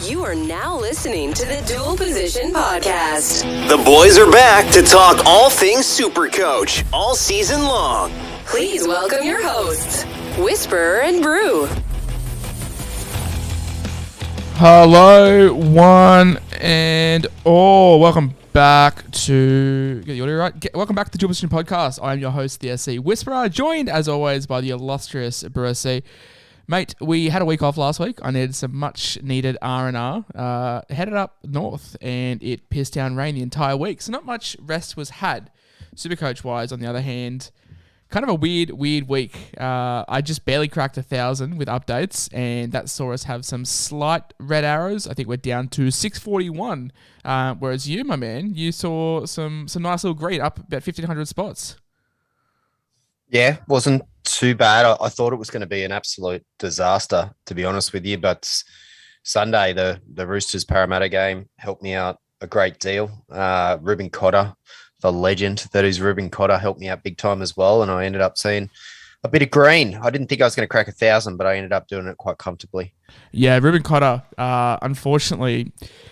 You are now listening to the Dual Position Podcast. The boys are back to talk all things Supercoach all season long. Please welcome your hosts, Whisperer and Brew. Hello, one and all. Welcome back to get the audio right. Welcome back to the Dual Position Podcast. I am your host, the SC Whisperer, joined as always by the illustrious Brewer C. Mate, we had a week off last week. I needed some much-needed R&R. Headed up north, and it pissed down rain the entire week, so not much rest was had. Supercoach-wise, on the other hand, kind of a weird week. I just barely cracked 1,000 with updates, and that saw us have some slight red arrows. I think we're down to 641, whereas you, my man, you saw some nice little green, up about 1,500 spots. Yeah, wasn't too bad. I thought it was going to be an absolute disaster, to be honest with you. But Sunday, the Roosters Parramatta game helped me out a great deal. Ruben Cotter, the legend that is Ruben Cotter, helped me out big time as well. And I ended up seeing a bit of green. I didn't think I was going to crack 1,000, but I ended up doing it quite comfortably. Yeah, Ruben Cotter, unfortunately,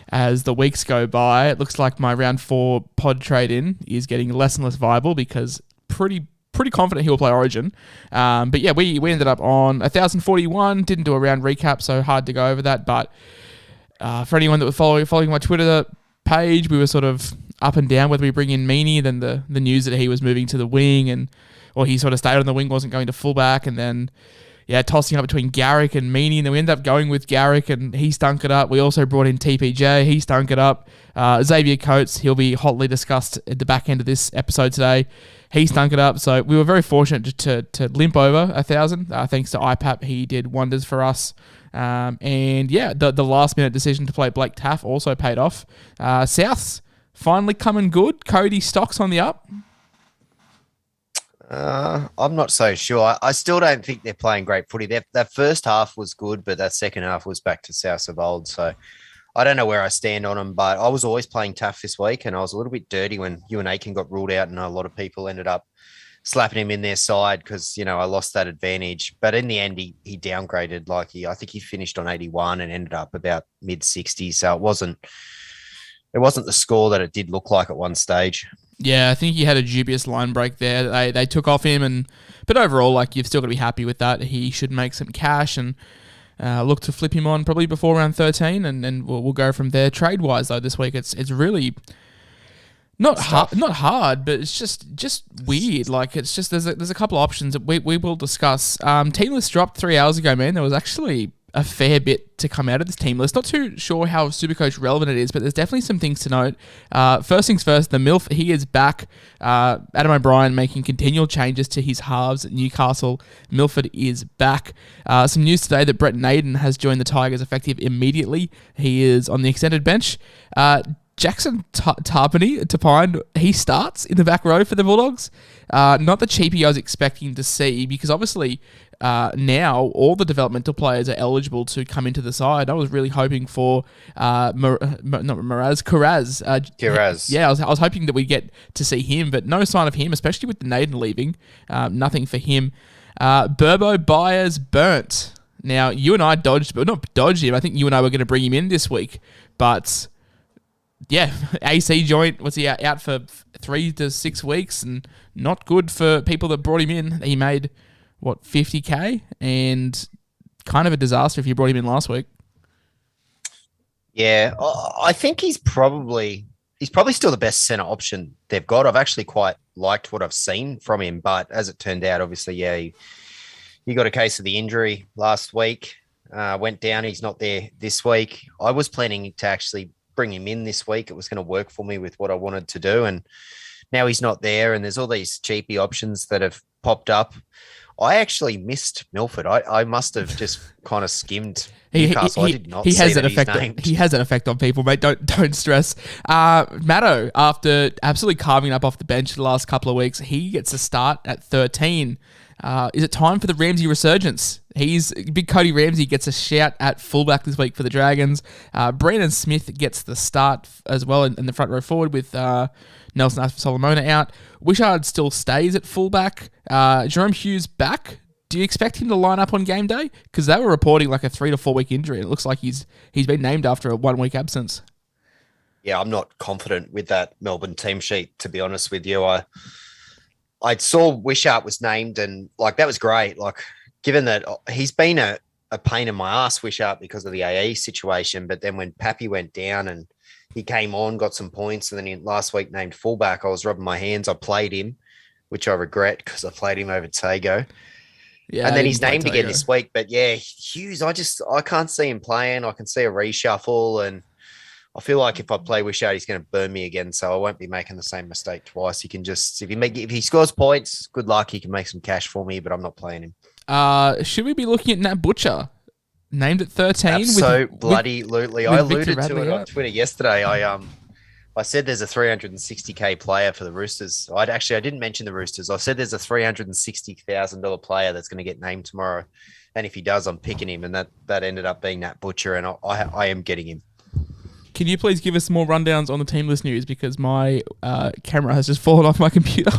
as the weeks go by, it looks like my round 4 pod trade-in is getting less and less viable because pretty confident he'll play Origin. But yeah, we ended up on 1,041, didn't do a round recap, so hard to go over that. But for anyone that was following my Twitter page, we were sort of up and down whether we bring in Meaney, then the news that he was moving to the wing, or he sort of stayed on the wing, wasn't going to fullback, and then tossing up between Garrick and Meaney, and then we ended up going with Garrick, and he stunk it up. We also brought in TPJ, he stunk it up. Xavier Coates, he'll be hotly discussed at the back end of this episode today. He stunk it up, so we were very fortunate to limp over 1,000. Thanks to IPAP, he did wonders for us. The last minute decision to play Blake Taff also paid off. Souths finally coming good. Cody stocks on the up. I'm not so sure. I still don't think they're playing great footy. That first half was good, but that second half was back to South of old. So I don't know where I stand on them, but I was always playing Taff this week, and I was a little bit dirty when Ewan Aiken got ruled out, and a lot of people ended up slapping him in their side because, I lost that advantage. But in the end, he downgraded. I think he finished on 81 and ended up about mid-60s. So it wasn't the score that it did look like at one stage. Yeah, I think he had a dubious line break there. They took off him, but overall, you've still got to be happy with that. He should make some cash and look to flip him on probably before round 13, and we'll go from there. Trade wise though, this week it's really not hard, but it's just weird. It's just there's a couple of options that we will discuss. Team list dropped 3 hours ago, man. There was actually a fair bit to come out of this team list. Not too sure how Supercoach relevant it is, but there's definitely some things to note. First things first, the MILF, he is back. Adam O'Brien making continual changes to his halves at Newcastle. Milford is back. Some news today that Brett Naden has joined the Tigers effective immediately. He is on the extended bench. Jackson Tapine, he starts in the back row for the Bulldogs. Not the Cheapie I was expecting to see, because obviously now all the developmental players are eligible to come into the side. I was really hoping for Kiraz. Yeah, I was hoping that we'd get to see him, but no sign of him, especially with the Naden leaving. Nothing for him. Burbo Byers burnt. Now, you and I dodged him. I think you and I were going to bring him in this week, but yeah, AC joint, was he out for 3 to 6 weeks, and not good for people that brought him in. He made, 50K, and kind of a disaster if you brought him in last week. Yeah, I think he's probably still the best centre option they've got. I've actually quite liked what I've seen from him, but as it turned out, obviously, he got a case of the injury last week, went down. He's not there this week. I was planning to actually bring him in this week. It was going to work for me with what I wanted to do, and now he's not there, and there's all these cheapie options that have popped up. I actually missed Milford. I must have just kind of skimmed Newcastle. I did not see that he's named. He has an effect on people, mate. Don't stress. Matto, after absolutely carving up off the bench the last couple of weeks, he gets a start at 13. Is it time for the Ramsey resurgence? Big Cody Ramsey gets a shout at fullback this week for the Dragons. Brandon Smith gets the start as well in the front row forward with Nelson Solomona out. Wishard still stays at fullback. Jerome Hughes back. Do you expect him to line up on game day? Because they were reporting like a 3 to 4 week injury. And it looks like he's been named after a 1 week absence. Yeah, I'm not confident with that Melbourne team sheet, to be honest with you. I saw Wishart was named, and like that was great. Like, given that he's been a pain in my ass, Wishart, because of the AE situation. But then when Pappy went down and he came on, got some points, and then he last week named fullback, I was rubbing my hands. I played him, which I regret because I played him over Tago. Yeah, and then he's named again this week. But yeah, Hughes, I can't see him playing. I can see a reshuffle, and I feel like if I play Wishart, he's going to burn me again. So I won't be making the same mistake twice. He can just, if he scores points, good luck. He can make some cash for me, but I'm not playing him. Should we be looking at Nat Butcher? Named at 13. Absolutely. I alluded to it on Twitter yesterday. I said there's a 360K player for the Roosters. I didn't mention the Roosters. I said there's a $360,000 player that's going to get named tomorrow. And if he does, I'm picking him. And that ended up being Nat Butcher, and I am getting him. Can you please give us more rundowns on the team list news, because my camera has just fallen off my computer?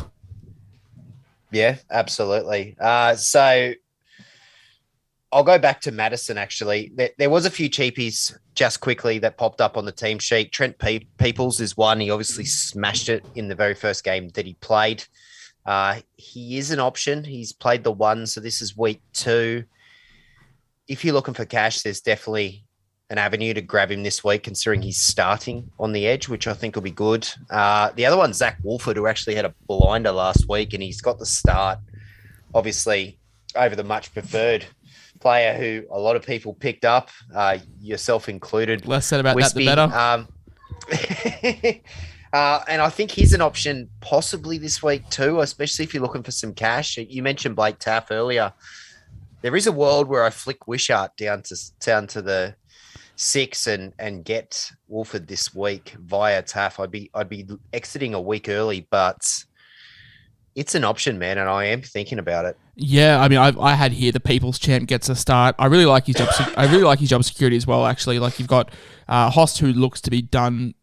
Yeah, absolutely. So I'll go back to Madison, actually. There was a few cheapies just quickly that popped up on the team sheet. Trent Peoples is one. He obviously smashed it in the very first game that he played. He is an option. He's played the one, so this is week 2. If you're looking for cash, there's definitely an avenue to grab him this week, considering he's starting on the edge, which I think will be good. The other one, Zach Wolford, who actually had a blinder last week, and he's got the start, obviously, over the much preferred player who a lot of people picked up, yourself included. Less said about Wispy, that, the better. And I think he's an option possibly this week too, especially if you're looking for some cash. You mentioned Blake Taff earlier. There is a world where I flick Wishart down to the 6 and get Wolford this week via Taff. I'd be exiting a week early, but it's an option, man, and I am thinking about it. Yeah, I mean, I had here the People's Champ gets a start. I really like his job. I really like his job security as well. Actually, like you've got Host, who looks to be done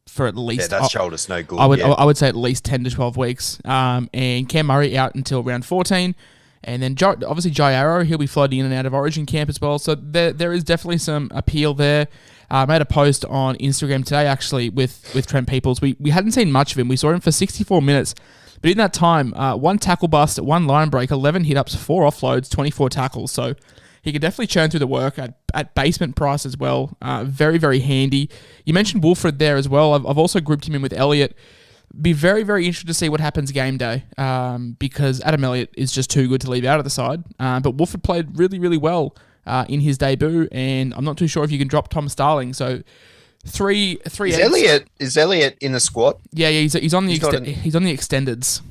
for at least. Yeah, that shoulder's no good. I would say at least 10 to 12 weeks. And Cam Murray out until round 14. And then obviously Jai Arrow, he'll be floating in and out of Origin camp as well. So there is definitely some appeal there. I made a post on Instagram today, actually, with Trent Peoples. We hadn't seen much of him. We saw him for 64 minutes. But in that time, 1 tackle bust, 1 line break, 11 hit-ups, 4 offloads, 24 tackles. So he could definitely churn through the work at basement price as well. Very, very handy. You mentioned Wolford there as well. I've also grouped him in with Elliott. Be very, very interested to see what happens game day, because Adam Elliott is just too good to leave out of the side. But Wolford played really, really well in his debut, and I'm not too sure if you can drop Tom Starling. So three. Is Elliott in the squad? Yeah, he's on the extendeds.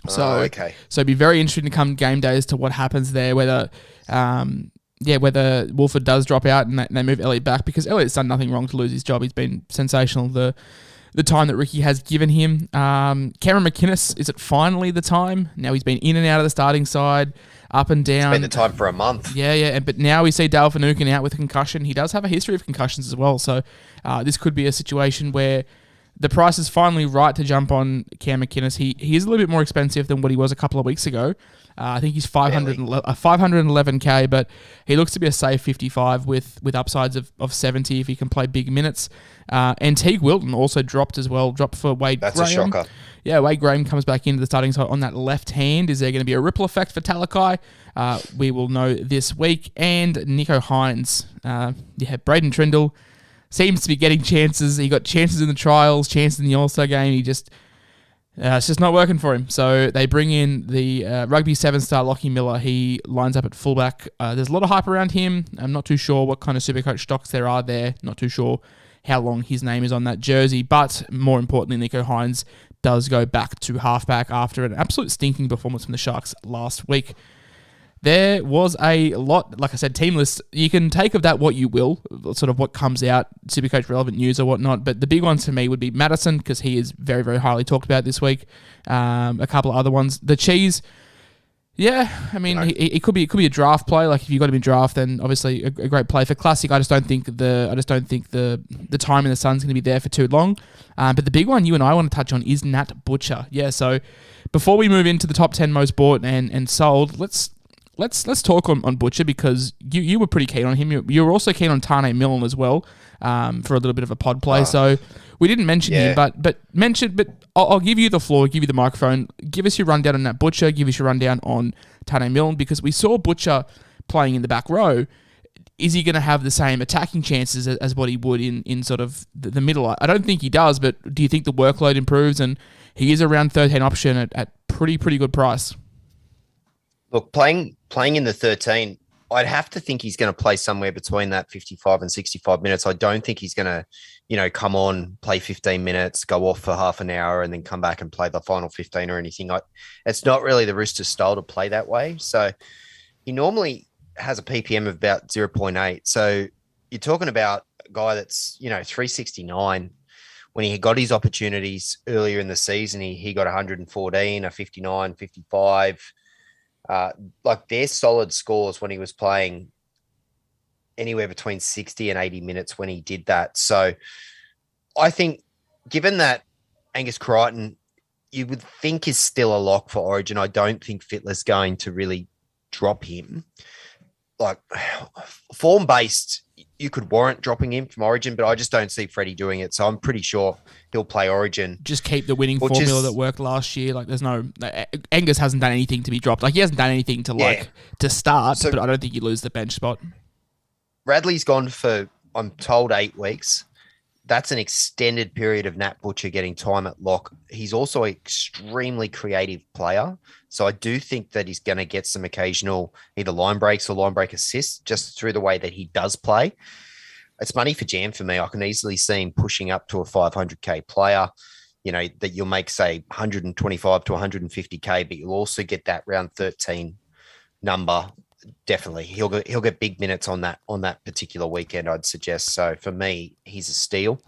So okay. So it'd be very interesting to come game day as to what happens there, whether Wolford does drop out and they move Elliott back, because Elliott's done nothing wrong to lose his job. He's been sensational the time that Ricky has given him. Cameron McInnes, is it finally the time? Now he's been in and out of the starting side, up and down. It's been the time for a month. Yeah. But now we see Dale Finucane out with a concussion. He does have a history of concussions as well. So this could be a situation where the price is finally right to jump on Cam McInnes. He is a little bit more expensive than what he was a couple of weeks ago. I think he's 511K, but he looks to be a safe 55 with upsides of 70 if he can play big minutes. And Teague Wilton also dropped for Wade Graham. That's a shocker. Yeah, Wade Graham comes back into the starting side on that left hand. Is there going to be a ripple effect for Talakai? We will know this week. And Nico Hines. Braden Trindle seems to be getting chances. He got chances in the trials, chances in the All-Star game. He just... it's just not working for him. So they bring in the rugby 7-star Lockie Miller. He lines up at fullback. There's a lot of hype around him. I'm not too sure what kind of Supercoach stocks there are there. Not too sure how long his name is on that jersey. But more importantly, Nico Hines does go back to halfback after an absolute stinking performance from the Sharks last week. There was a lot, like I said, team list. You can take of that what you will, sort of what comes out, Supercoach relevant news or whatnot. But the big ones for me would be Madison, because he is very, very highly talked about this week. A couple of other ones. The Cheese, Yeah, I mean, it could be a draft play. Like if you got him in draft, then obviously a great play for Classic. I just don't think the time in the sun's going to be there for too long. But the big one you and I want to touch on is Nat Butcher. Yeah, so before we move into the top 10 most bought and sold, let's talk on Butcher, because you were pretty keen on him. You were also keen on Tane Milne as well, for a little bit of a pod play. So we didn't mention him, but I'll give you the floor, give you the microphone. Give us your rundown on Nat Butcher. Give us your rundown on Tane Milne, because we saw Butcher playing in the back row. Is he going to have the same attacking chances as what he would in sort of the middle? I don't think he does, but do you think the workload improves and he is around 13 option at pretty good price? Look, playing in the 13, I'd have to think he's going to play somewhere between that 55 and 65 minutes. I don't think he's going to, come on, play 15 minutes, go off for half an hour, and then come back and play the final 15 or anything. It's not really the Roosters' style to play that way. So he normally has a PPM of about 0.8. So you're talking about a guy that's, 369. When he got his opportunities earlier in the season, he got 114, a 59, 55. Like they're solid scores when he was playing anywhere between 60 and 80 minutes when he did that. So I think given that Angus Crichton, you would think is still a lock for Origin, I don't think Fittler's going to really drop him. Like form-based, you could warrant dropping him from Origin, but I just don't see Freddie doing it. So I'm pretty sure he'll play Origin. Just keep the winning formula that worked last year. Like there's no Angus hasn't done anything to be dropped. Like he hasn't done anything to start, but I don't think you lose the bench spot. Bradley's gone for, I'm told, 8 weeks. That's an extended period of Nat Butcher getting time at lock. He's also an extremely creative player. So I do think that he's going to get some occasional either line breaks or line break assists just through the way that he does play. It's money for jam for me. I can easily see him pushing up to a 500K player, that you'll make, say, 125 to 150K, but you'll also get that round 13 number. Definitely. He'll get big minutes on that particular weekend, I'd suggest. So for me, he's a steal.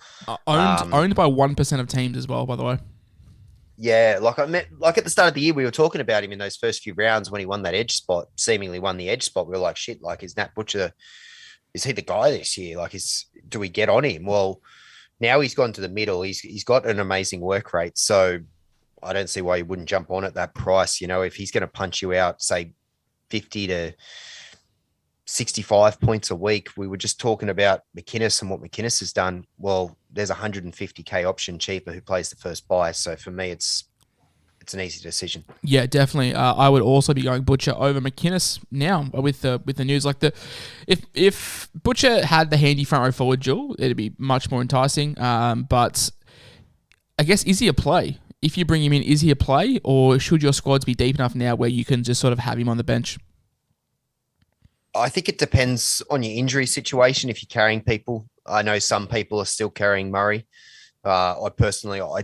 Owned by 1% of teams as well, by the way. Yeah, like at the start of the year, we were talking about him in those first few rounds when he won that edge spot, seemingly won the edge spot. We were like, shit, like is Nat Butcher, is he the guy this year? Like do we get on him? Well, now he's gone to the middle. He's got an amazing work rate. So I don't see why you wouldn't jump on at that price. If he's going to punch you out, say 50 to 65 points a week. We were just talking about McInnes and what McInnes has done. Well, there's a 150K option cheaper who plays the first buy. So for me, it's an easy decision. Yeah, definitely. I would also be going Butcher over McInnes now with the news. Like if Butcher had the handy front row forward duel, it'd be much more enticing. But I guess, is he a play? If you bring him in, is he a play, or should your squads be deep enough now where you can just sort of have him on the bench? I think it depends on your injury situation. If you're carrying people, I know some people are still carrying Murray. I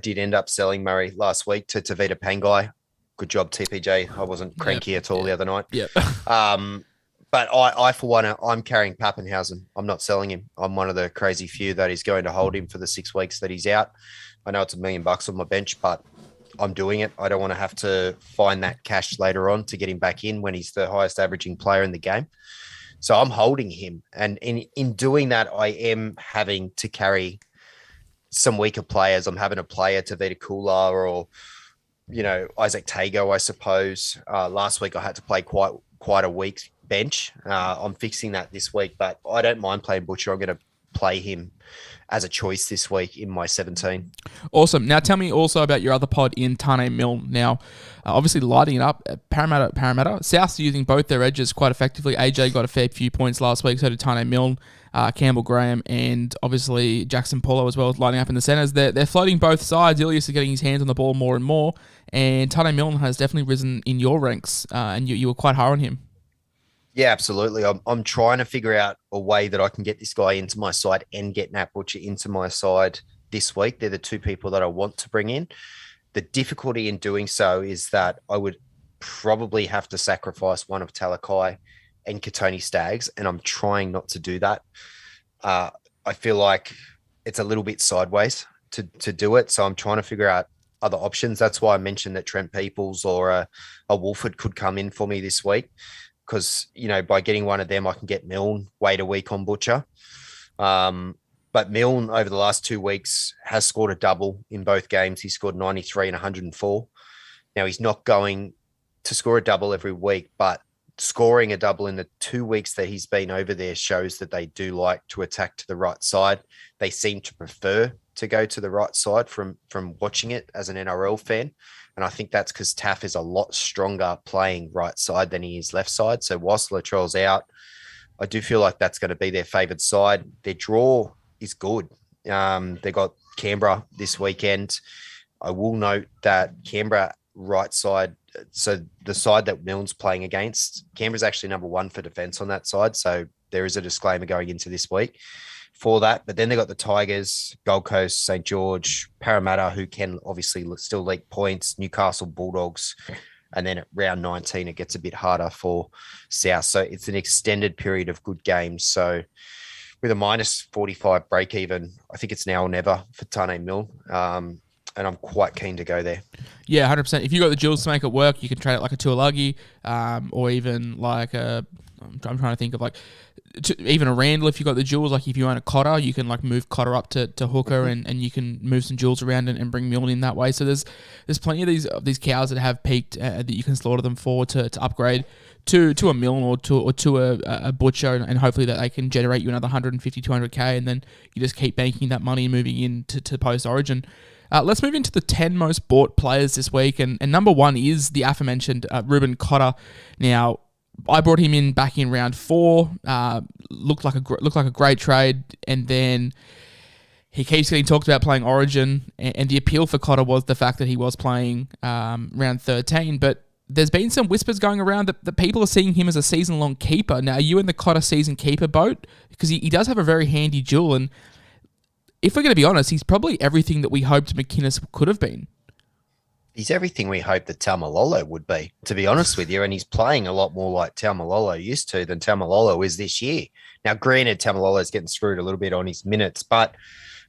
did end up selling Murray last week to Tavita Pangai. Good job, TPJ. I wasn't cranky at all the other night. Yeah. But I for one, I'm carrying Pappenhausen. I'm not selling him. I'm one of the crazy few that is going to hold him for the 6 weeks that he's out. I know it's $1 million on my bench, but I'm doing it. I don't want to have to find that cash later on to get him back in when he's the highest averaging player in the game. So I'm holding him. And in doing that, I am having to carry some weaker players. I'm having a player, Tavita Kula or, Isaac Tago, I suppose. Last week I had to play quite a weak bench. I'm fixing that this week, but I don't mind playing Butcher. I'm going to play him as a choice this week in my 17. Awesome. Now tell me also about your other pod in Tane Milne. Now, obviously lighting it up, Parramatta. South's using both their edges quite effectively. AJ got a fair few points last week, so did Tane Milne, Campbell Graham, and obviously Jackson Paulo as well, lighting up in the centres. They're floating both sides. Ilias is getting his hands on the ball more and more, and Tane Milne has definitely risen in your ranks, and you were quite high on him. Yeah, absolutely. I'm trying to figure out a way that I can get this guy into my side and get Nat Butcher into my side this week. They're the two people that I want to bring in. The difficulty in doing so is that I would probably have to sacrifice one of Talakai and Katoni Staggs, and I'm trying not to do that. I feel like it's a little bit sideways to do it, so I'm trying to figure out other options. That's why I mentioned that Trent Peoples or a Wolford could come in for me this week, because, by getting one of them, I can get Milne, wait a week on Butcher. But Milne over the last 2 weeks has scored a double in both games. He scored 93 and 104. Now, he's not going to score a double every week, but scoring a double in the 2 weeks that he's been over there shows that they do like to attack to the right side. They seem to prefer to go to the right side from watching it as an NRL fan. And I think that's because Taff is a lot stronger playing right side than he is left side. So whilst Latrell's out, I do feel like that's going to be their favoured side. Their draw is good. They got Canberra this weekend. I will note that Canberra right side, so the side that Milne's playing against, Canberra's actually number 1 for defence on that side. So there is a disclaimer going into this week for that. But then they got the Tigers, Gold Coast, St. George, Parramatta, who can obviously still leak points, Newcastle Bulldogs. And then at round 19, it gets a bit harder for South. So it's an extended period of good games. So with a minus 45 break even, I think it's now or never for Tane Milne. And I'm quite keen to go there. Yeah, 100%. If you got the jewels to make it work, you can trade it like a Tuolagi, or even like I'm trying to think of even a Randall. If you got the jewels, like if you own a Cotter, you can like move Cotter up to hooker, and you can move some jewels around and bring Milne in that way. So there's plenty of these cows that have peaked that you can slaughter them for to upgrade to a Milne or to a Butcher, and hopefully that they can generate you another 150, 200k, and then you just keep banking that money and moving into post-origin. Let's move into the 10 most bought players this week, and number 1 is the aforementioned Ruben Cotter. Now, I brought him in back in round 4. Looked like a great trade, and then he keeps getting talked about playing Origin, and the appeal for Cotter was the fact that he was playing round 13. But there's been some whispers going around that people are seeing him as a season-long keeper. Now, are you in the Cotter season keeper boat? Because he does have a very handy duel, and if we're going to be honest, he's probably everything that we hoped McInnes could have been. He's everything we hoped that Taumalolo would be, to be honest with you. And he's playing a lot more like Taumalolo used to than Taumalolo is this year. Now, granted, Taumalolo's getting screwed a little bit on his minutes, but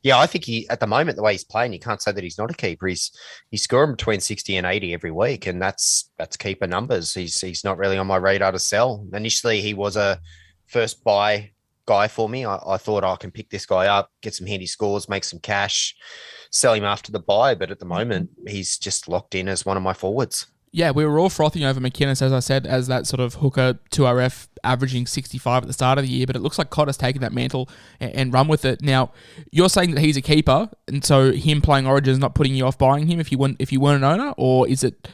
yeah, I think at the moment, the way he's playing, you can't say that he's not a keeper. He's scoring between 60 and 80 every week, and that's keeper numbers. He's not really on my radar to sell. Initially, he was a first buy guy for me. I thought I can pick this guy up, get some handy scores, make some cash, sell him after the buy. But at the moment, he's just locked in as one of my forwards. Yeah, we were all frothing over McInnes, as I said, as that sort of hooker 2RF averaging 65 at the start of the year, but it looks like Cotter's taken that mantle and run with it. Now, you're saying that he's a keeper, and so him playing Origin is not putting you off buying him if you weren't an owner, or is it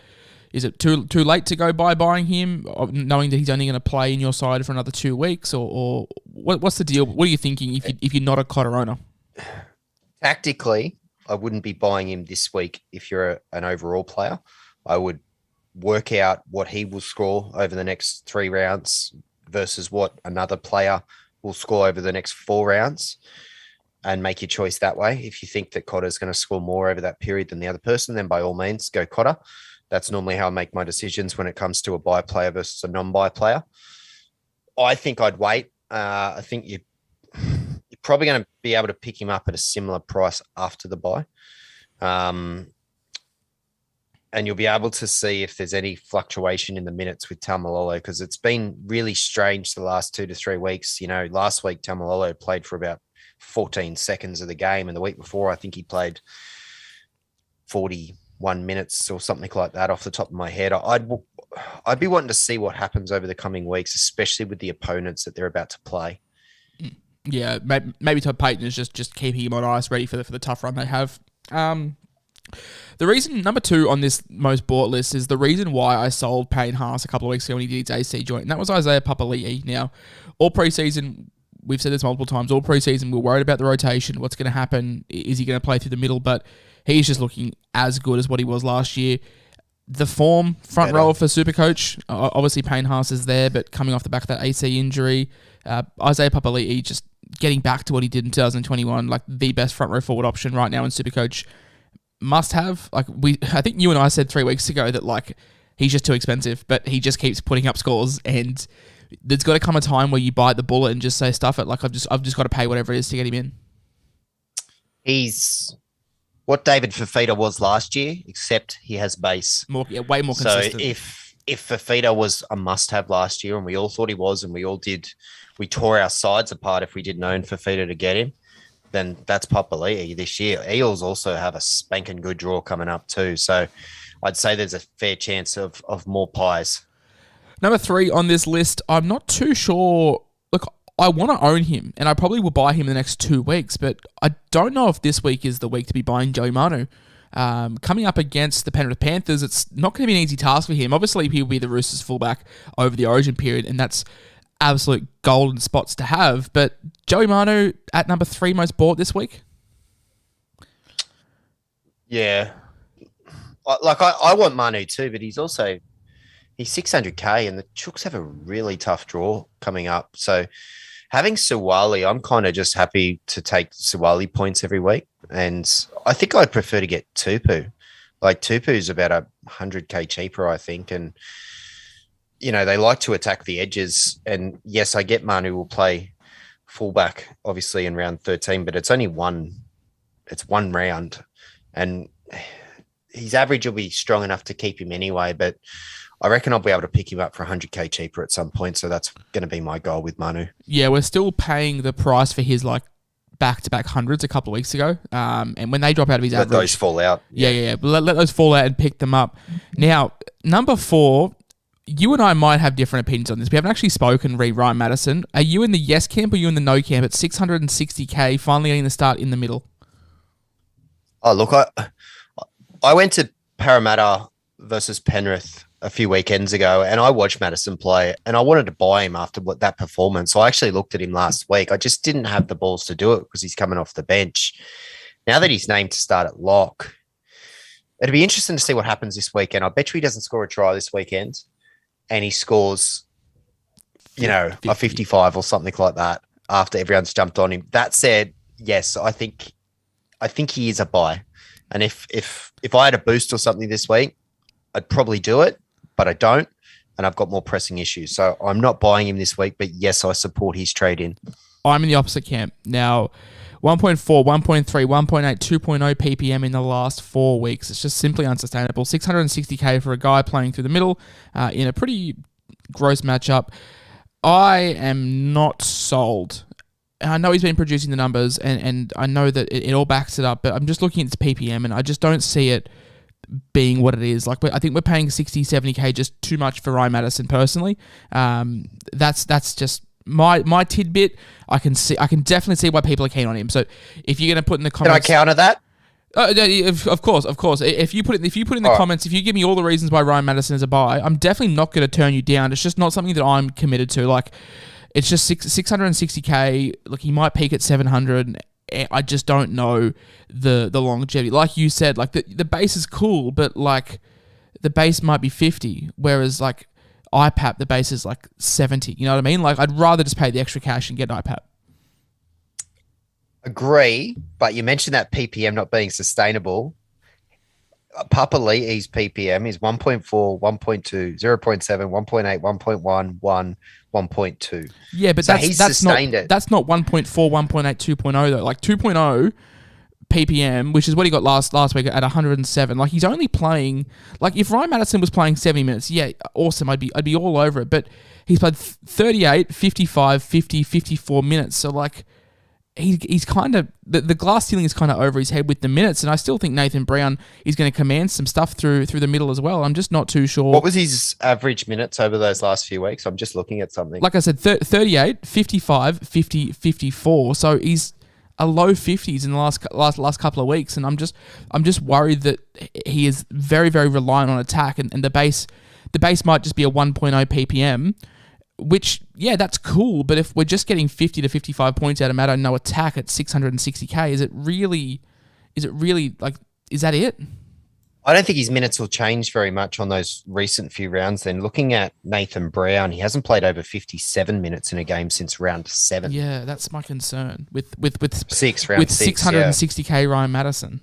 too late to go buying him, knowing that he's only going to play in your side for another 2 weeks, or what's the deal? What are you thinking if you're not a Cotter owner? Tactically, I wouldn't be buying him this week if you're an overall player. I would work out what he will score over the next 3 rounds versus what another player will score over the next 4 rounds, and make your choice that way. If you think that Cotter's going to score more over that period than the other person, then by all means, go Cotter. That's normally how I make my decisions when it comes to a buy player versus a non-buy player. I think I'd wait. I think you're probably going to be able to pick him up at a similar price after the buy. And you'll be able to see if there's any fluctuation in the minutes with Taumalolo, because it's been really strange the last 2 to 3 weeks. Last week, Taumalolo played for about 14 seconds of the game, and the week before, I think he played 41 minutes or something like that off the top of my head. I'd be wanting to see what happens over the coming weeks, especially with the opponents that they're about to play. Yeah, maybe Todd Payton is just keeping him on ice, ready for the tough run they have. The reason, number 2 on this most bought list, is the reason why I sold Payne Haas a couple of weeks ago when he did his AC joint, and that was Isaiah Papali'i. Now, all preseason, we've said this multiple times, all preseason we're worried about the rotation, what's going to happen, is he going to play through the middle, but he's just looking as good as what he was last year. The form, front row for Supercoach, obviously Payne Haas is there, but coming off the back of that AC injury, Isaiah Papali'i just getting back to what he did in 2021, like the best front row forward option right now in Supercoach. Must have. I think you and I said 3 weeks ago that he's just too expensive, but he just keeps putting up scores, and there's got to come a time where you bite the bullet and just say stuff it. I've just got to pay whatever it is to get him in. He's what David Fafita was last year, except he has base. Way more consistent. So if Fafita was a must-have last year, and we all thought he was, and we tore our sides apart if we didn't own Fafita to get him, then that's Papali'i this year. Eels also have a spanking good draw coming up too. So I'd say there's a fair chance of more pies. Number 3 on this list, I'm not too sure. Look, I want to own him, and I probably will buy him in the next 2 weeks, but I don't know if this week is the week to be buying Joey Manu. Coming up against the Penrith Panthers, it's not going to be an easy task for him. Obviously, he'll be the Roosters fullback over the Origin period, and that's absolute golden spots to have. But Joey Manu at number 3 most bought this week? Yeah. I want Manu too, but he's 600k, and the Chooks have a really tough draw coming up. So having Suwali, I'm kind of just happy to take Suwali points every week. And I think I'd prefer to get Tupu. Like Tupu's about 100k cheaper, I think. And, they like to attack the edges. And yes, I get Manu will play fullback, obviously, in round 13, but it's only one round. And his average will be strong enough to keep him anyway, but I reckon I'll be able to pick him up for 100k cheaper at some point. So that's going to be my goal with Manu. Yeah, we're still paying the price for his back-to-back hundreds a couple of weeks ago. And when they drop out of his average... Let those fall out. Yeah. Let those fall out and pick them up. Now, number 4, you and I might have different opinions on this. We haven't actually spoken, Ryan Madison. Are you in the yes camp or are you in the no camp at 660k, finally getting the start in the middle? Oh, look, I went to Parramatta versus Penrith a few weekends ago, and I watched Madison play, and I wanted to buy him after that performance. So I actually looked at him last week. I just didn't have the balls to do it because he's coming off the bench. Now that he's named to start at lock, it'd be interesting to see what happens this weekend. I bet you he doesn't score a try this weekend, and he scores, 50. A 55 or something like that after everyone's jumped on him. That said, yes, I think he is a buy. And if I had a boost or something this week, I'd probably do it, but I don't, and I've got more pressing issues. So I'm not buying him this week, but yes, I support his trade-in. I'm in the opposite camp. Now, 1.4, 1.3, 1.8, 2.0 ppm in the last 4 weeks. It's just simply unsustainable. 660k for a guy playing through the middle in a pretty gross matchup. I am not sold. I know he's been producing the numbers, and I know that it all backs it up, but I'm just looking at its ppm, and I just don't see it being what it is. I think we're paying 60, 70k just too much for Ryan Madison personally. That's just my tidbit. I can definitely see why people are keen on him. So if you're going to put in the comments, can I counter that? Of course. If you put in the comments, if you give me all the reasons why Ryan Madison is a buy, I'm definitely not going to turn you down. It's just not something that I'm committed to. It's just 660k. Look, he might peak at 700. I just don't know the longevity. Like you said, the base is cool, but the base might be 50, whereas IPAP, the base is 70. You know what I mean? I'd rather just pay the extra cash and get an IPAP. Agree, but you mentioned that ppm not being sustainable. Papali'i's ppm is 1.4, 1.2, 0.7, 1.8, 1.1, 1, 1.2. Yeah, but so that's not 1.4, 1.8, 2.0 though. 2.0 ppm, which is what he got last week at 107. He's only playing if Ryan Madison was playing 70 minutes, yeah, awesome. I'd be all over it. But he's played 38, 55, 50, 54 minutes. So he's kind of the glass ceiling is kind of over his head with the minutes, and I still think Nathan Brown is going to command some stuff through the middle as well. I'm just not too sure. What was his average minutes over those last few weeks? I'm just looking at something. Like I said, 38, 55, 50, 54. So he's a low 50s in the last couple of weeks, and I'm just worried that he is very, very reliant on attack, and the base might just be a 1.0 ppm. Which, yeah, that's cool, but if we're just getting 50 to 55 points out of Matto, no attack at 660k, is that it? I don't think his minutes will change very much on those recent few rounds then. Looking at Nathan Brown, he hasn't played over 57 minutes in a game since round 7. Yeah, that's my concern with 660k Ryan Madison.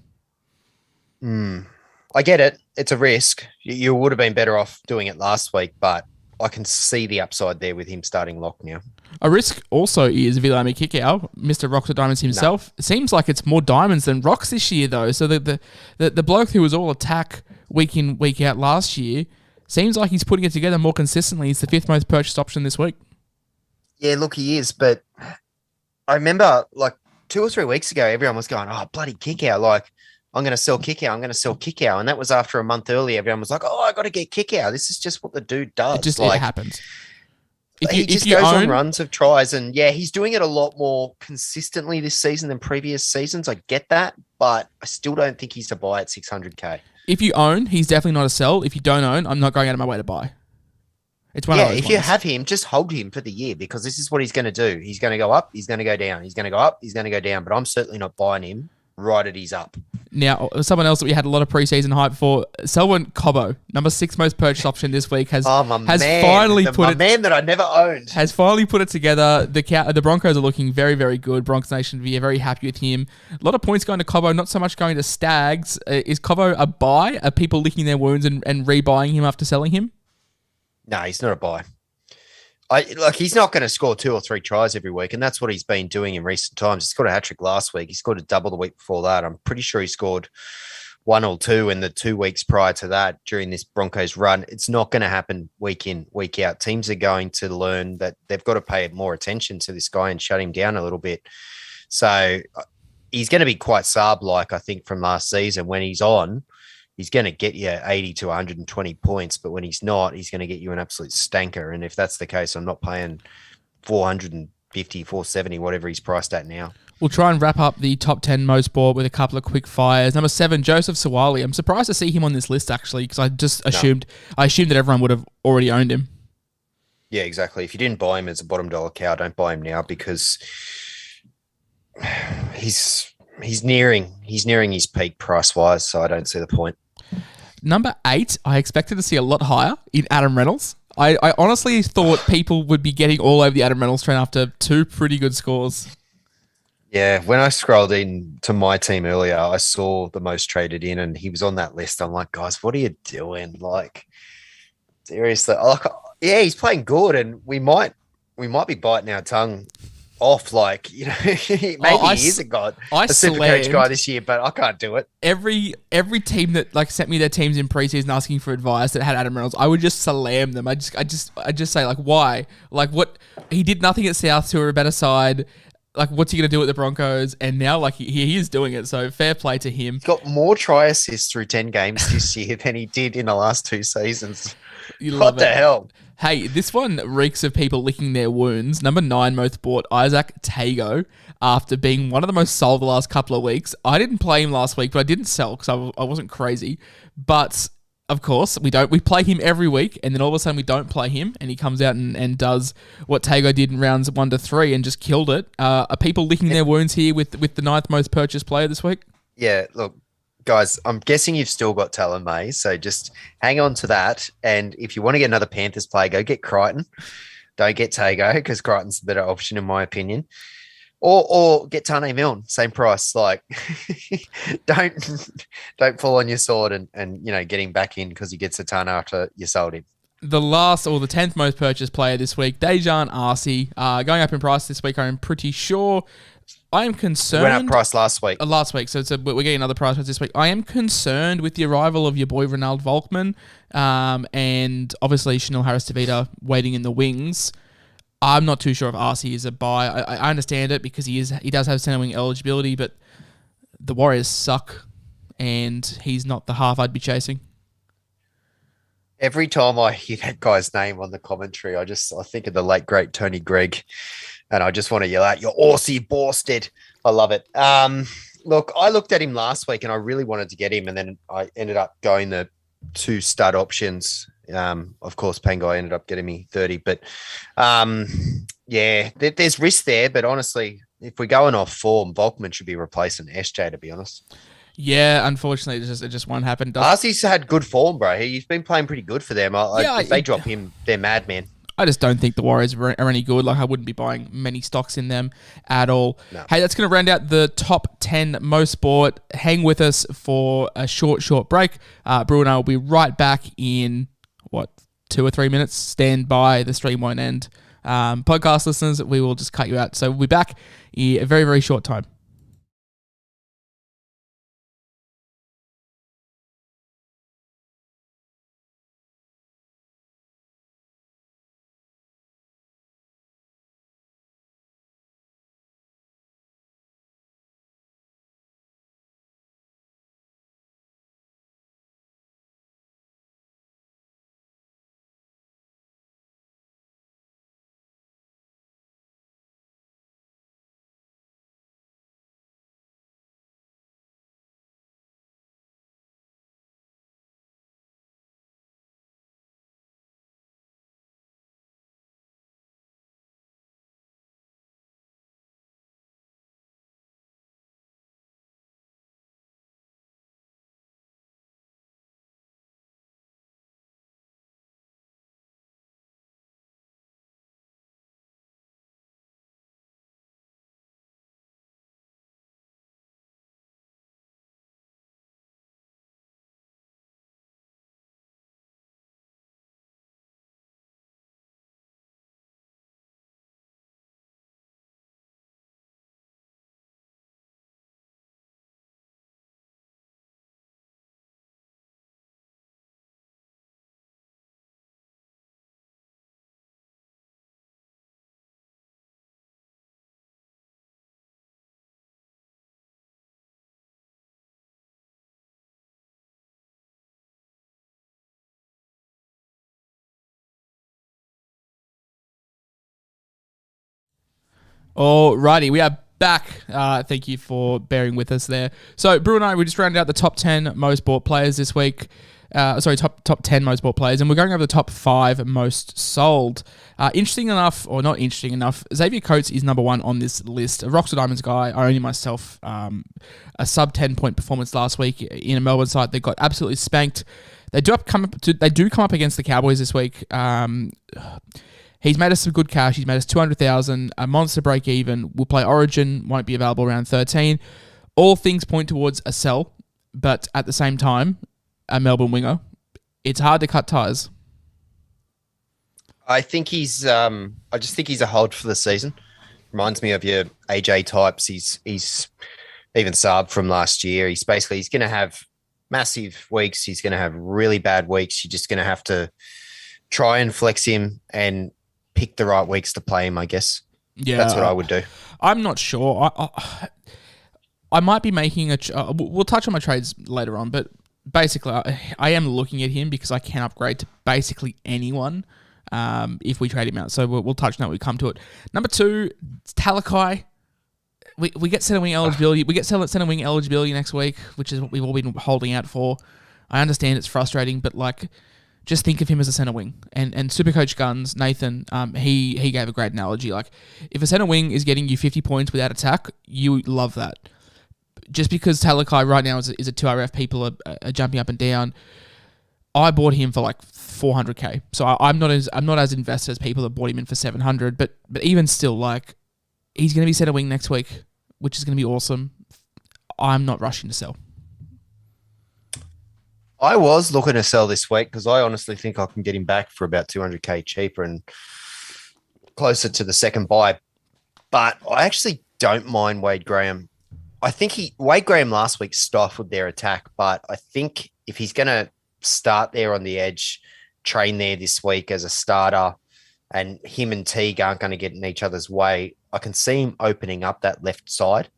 I get it. It's a risk. You would have been better off doing it last week, but I can see the upside there with him starting lock now. A risk also is Viliami Kikau, Mr. Rocks or Diamonds himself. It seems like it's more diamonds than rocks this year, though. So the bloke who was all attack week in, week out last year, seems like he's putting it together more consistently. He's the 5th most purchased option this week. Yeah, look, he is. But I remember like 2 or 3 weeks ago, everyone was going, oh, bloody Kikau. Like, I'm going to sell Kikau. And that was after a month earlier. Everyone was like, oh, I got to get Kikau. This is just what the dude does. It happens. He just goes on runs of tries, and yeah, he's doing it a lot more consistently this season than previous seasons. I get that, but I still don't think he's a buy at 600K. If you own, he's definitely not a sell. If you don't own, I'm not going out of my way to buy. It's one of those if you have him, just hold him for the year, because this is what he's going to do. He's going to go up, he's going to go down, he's going to go up, he's going to go down, but I'm certainly not buying him right at his up. Now, someone else that we had a lot of preseason hype for, Selwyn Cobbo, number 6 most purchased option this week, has finally put it together. The Broncos are looking very, very good. Broncos Nation will be very happy with him. A lot of points going to Cobbo, not so much going to Stags. Is Cobbo a buy? Are people licking their wounds and rebuying him after selling him? No, he's not a buy. He's not going to score 2 or 3 tries every week, and that's what he's been doing in recent times. He scored a hat-trick last week. He scored a double the week before that. I'm pretty sure he scored 1 or 2 in the 2 weeks prior to that during this Broncos run. It's not going to happen week in, week out. Teams are going to learn that they've got to pay more attention to this guy and shut him down a little bit. So he's going to be quite Saab-like, I think, from last season. When he's on, he's going to get you 80 to 120 points, but when he's not, he's going to get you an absolute stanker. And if that's the case, I'm not paying 450, 470, whatever he's priced at now. We'll try and wrap up the top 10 most bought with a couple of quick fires. Number 7, Joseph Sawali. I'm surprised to see him on this list, actually, because I just assumed that everyone would have already owned him. Yeah, exactly. If you didn't buy him as a bottom dollar cow, don't buy him now, because he's nearing his peak price wise, so I don't see the point. Number 8, I expected to see a lot higher in Adam Reynolds. I honestly thought people would be getting all over the Adam Reynolds train after 2 pretty good scores. Yeah, when I scrolled in to my team earlier, I saw the most traded in, and he was on that list. I'm like, guys, what are you doing? Like, seriously, he's playing good, and we might be biting our tongue off, like, you know, maybe he is a Supercoach guy this year, but I can't do it. Every team that like sent me their teams in preseason asking for advice that had Adam Reynolds, I would just slam them. I just say, like, why? Like, what? He did nothing at South to a better side. Like, what's he going to do at the Broncos? And now, like, he is doing it. So fair play to him. He's got more try assists through 10 games this year than he did in the last 2 seasons. What the hell? Hey, this one reeks of people licking their wounds. Number 9 most bought, Isaac Tago, after being one of the most sold the last couple of weeks. I didn't play him last week, but I didn't sell because I wasn't crazy. But, of course, we play him every week, and then all of a sudden we don't play him, and he comes out and does what Tago did in rounds 1 to 3 and just killed it. Are people licking their wounds here with the 9th most purchased player this week? Yeah, look, guys, I'm guessing you've still got Talon May, so just hang on to that. And if you want to get another Panthers player, go get Crichton. Don't get Tago, because Crichton's the better option in my opinion. Or get Tane Milne, same price. Like, don't fall on your sword and get him back in because he gets a ton after you sold him. The last, or the 10th most purchased player this week, Dejan Arce, going up in price this week, I'm pretty sure. I am concerned. Went up price last week. So we're getting another price this week. I am concerned with the arrival of your boy Ronald Volkman, and obviously Chanel Harris-Tavita waiting in the wings. I'm not too sure if Arce is a buy. I understand it because he does have centre wing eligibility, but the Warriors suck, and he's not the half I'd be chasing. Every time I hear that guy's name on the commentary, I think of the late great Tony Gregg. And I just want to yell out, "You're Aussie borsted." I love it. Look, I looked at him last week and I really wanted to get him. And then I ended up going the 2 stud options. Of course, Pangai ended up getting me 30. But there's risk there. But honestly, if we're going off form, Volkman should be replacing SJ, to be honest. Yeah, unfortunately, it just won't happen. Arcee's had good form, bro. He's been playing pretty good for them. If they drop him, they're mad, man. I just don't think the Warriors are any good. Like, I wouldn't be buying many stocks in them at all. No. Hey, that's going to round out the top 10 most bought. Hang with us for a short break. Brew and I will be right back in, 2 or 3 minutes. Stand by. The stream won't end Podcast listeners, we will just cut you out. So we'll be back in a very, very short time. Alrighty, we are back. Thank you for bearing with us there. So, Brew and I, we just rounded out the top 10 most bought players this week. Top 10 most bought players, and we're going over the top 5 most sold. Interesting enough, or not interesting enough, Xavier Coates is number 1 on this list. A Rocks or Diamonds guy. I only myself, a sub 10 point performance last week in a Melbourne side that got absolutely spanked. They do come up against the Cowboys this week. He's made us some good cash. He's made us 200,000, a monster break even. We'll play Origin, won't be available around 13. All things point towards a sell, but at the same time, a Melbourne winger. It's hard to cut ties. I think he's. I just think he's a hold for the season. Reminds me of your AJ types. He's even Saab from last year. He's going to have massive weeks. He's going to have really bad weeks. You're just going to have to try and flex him and pick the right weeks to play him, I guess. Yeah, that's what I would do. I'm not sure. I might be making we'll touch on my trades later on, but basically I am looking at him because I can upgrade to basically anyone if we trade him out. So we'll touch on that when we come to it. Number 2, Talakai. We get center wing eligibility. We get center wing eligibility next week, which is what we've all been holding out for. I understand it's frustrating, but just think of him as a center wing. And Supercoach Guns, Nathan, he gave a great analogy. If a center wing is getting you 50 points without attack, you love that. Just because Talakai right now is a 2RF, people are jumping up and down. I bought him for 400k. So I'm not as invested as people that bought him in for 700. But even still, he's going to be center wing next week, which is going to be awesome. I'm not rushing to sell. I was looking to sell this week because I honestly think I can get him back for about 200k cheaper and closer to the second buy. But I actually don't mind Wade Graham. I think Wade Graham last week stifled their attack, but I think if he's going to start there on the edge, train there this week as a starter, and him and Teague aren't going to get in each other's way, I can see him opening up that left side.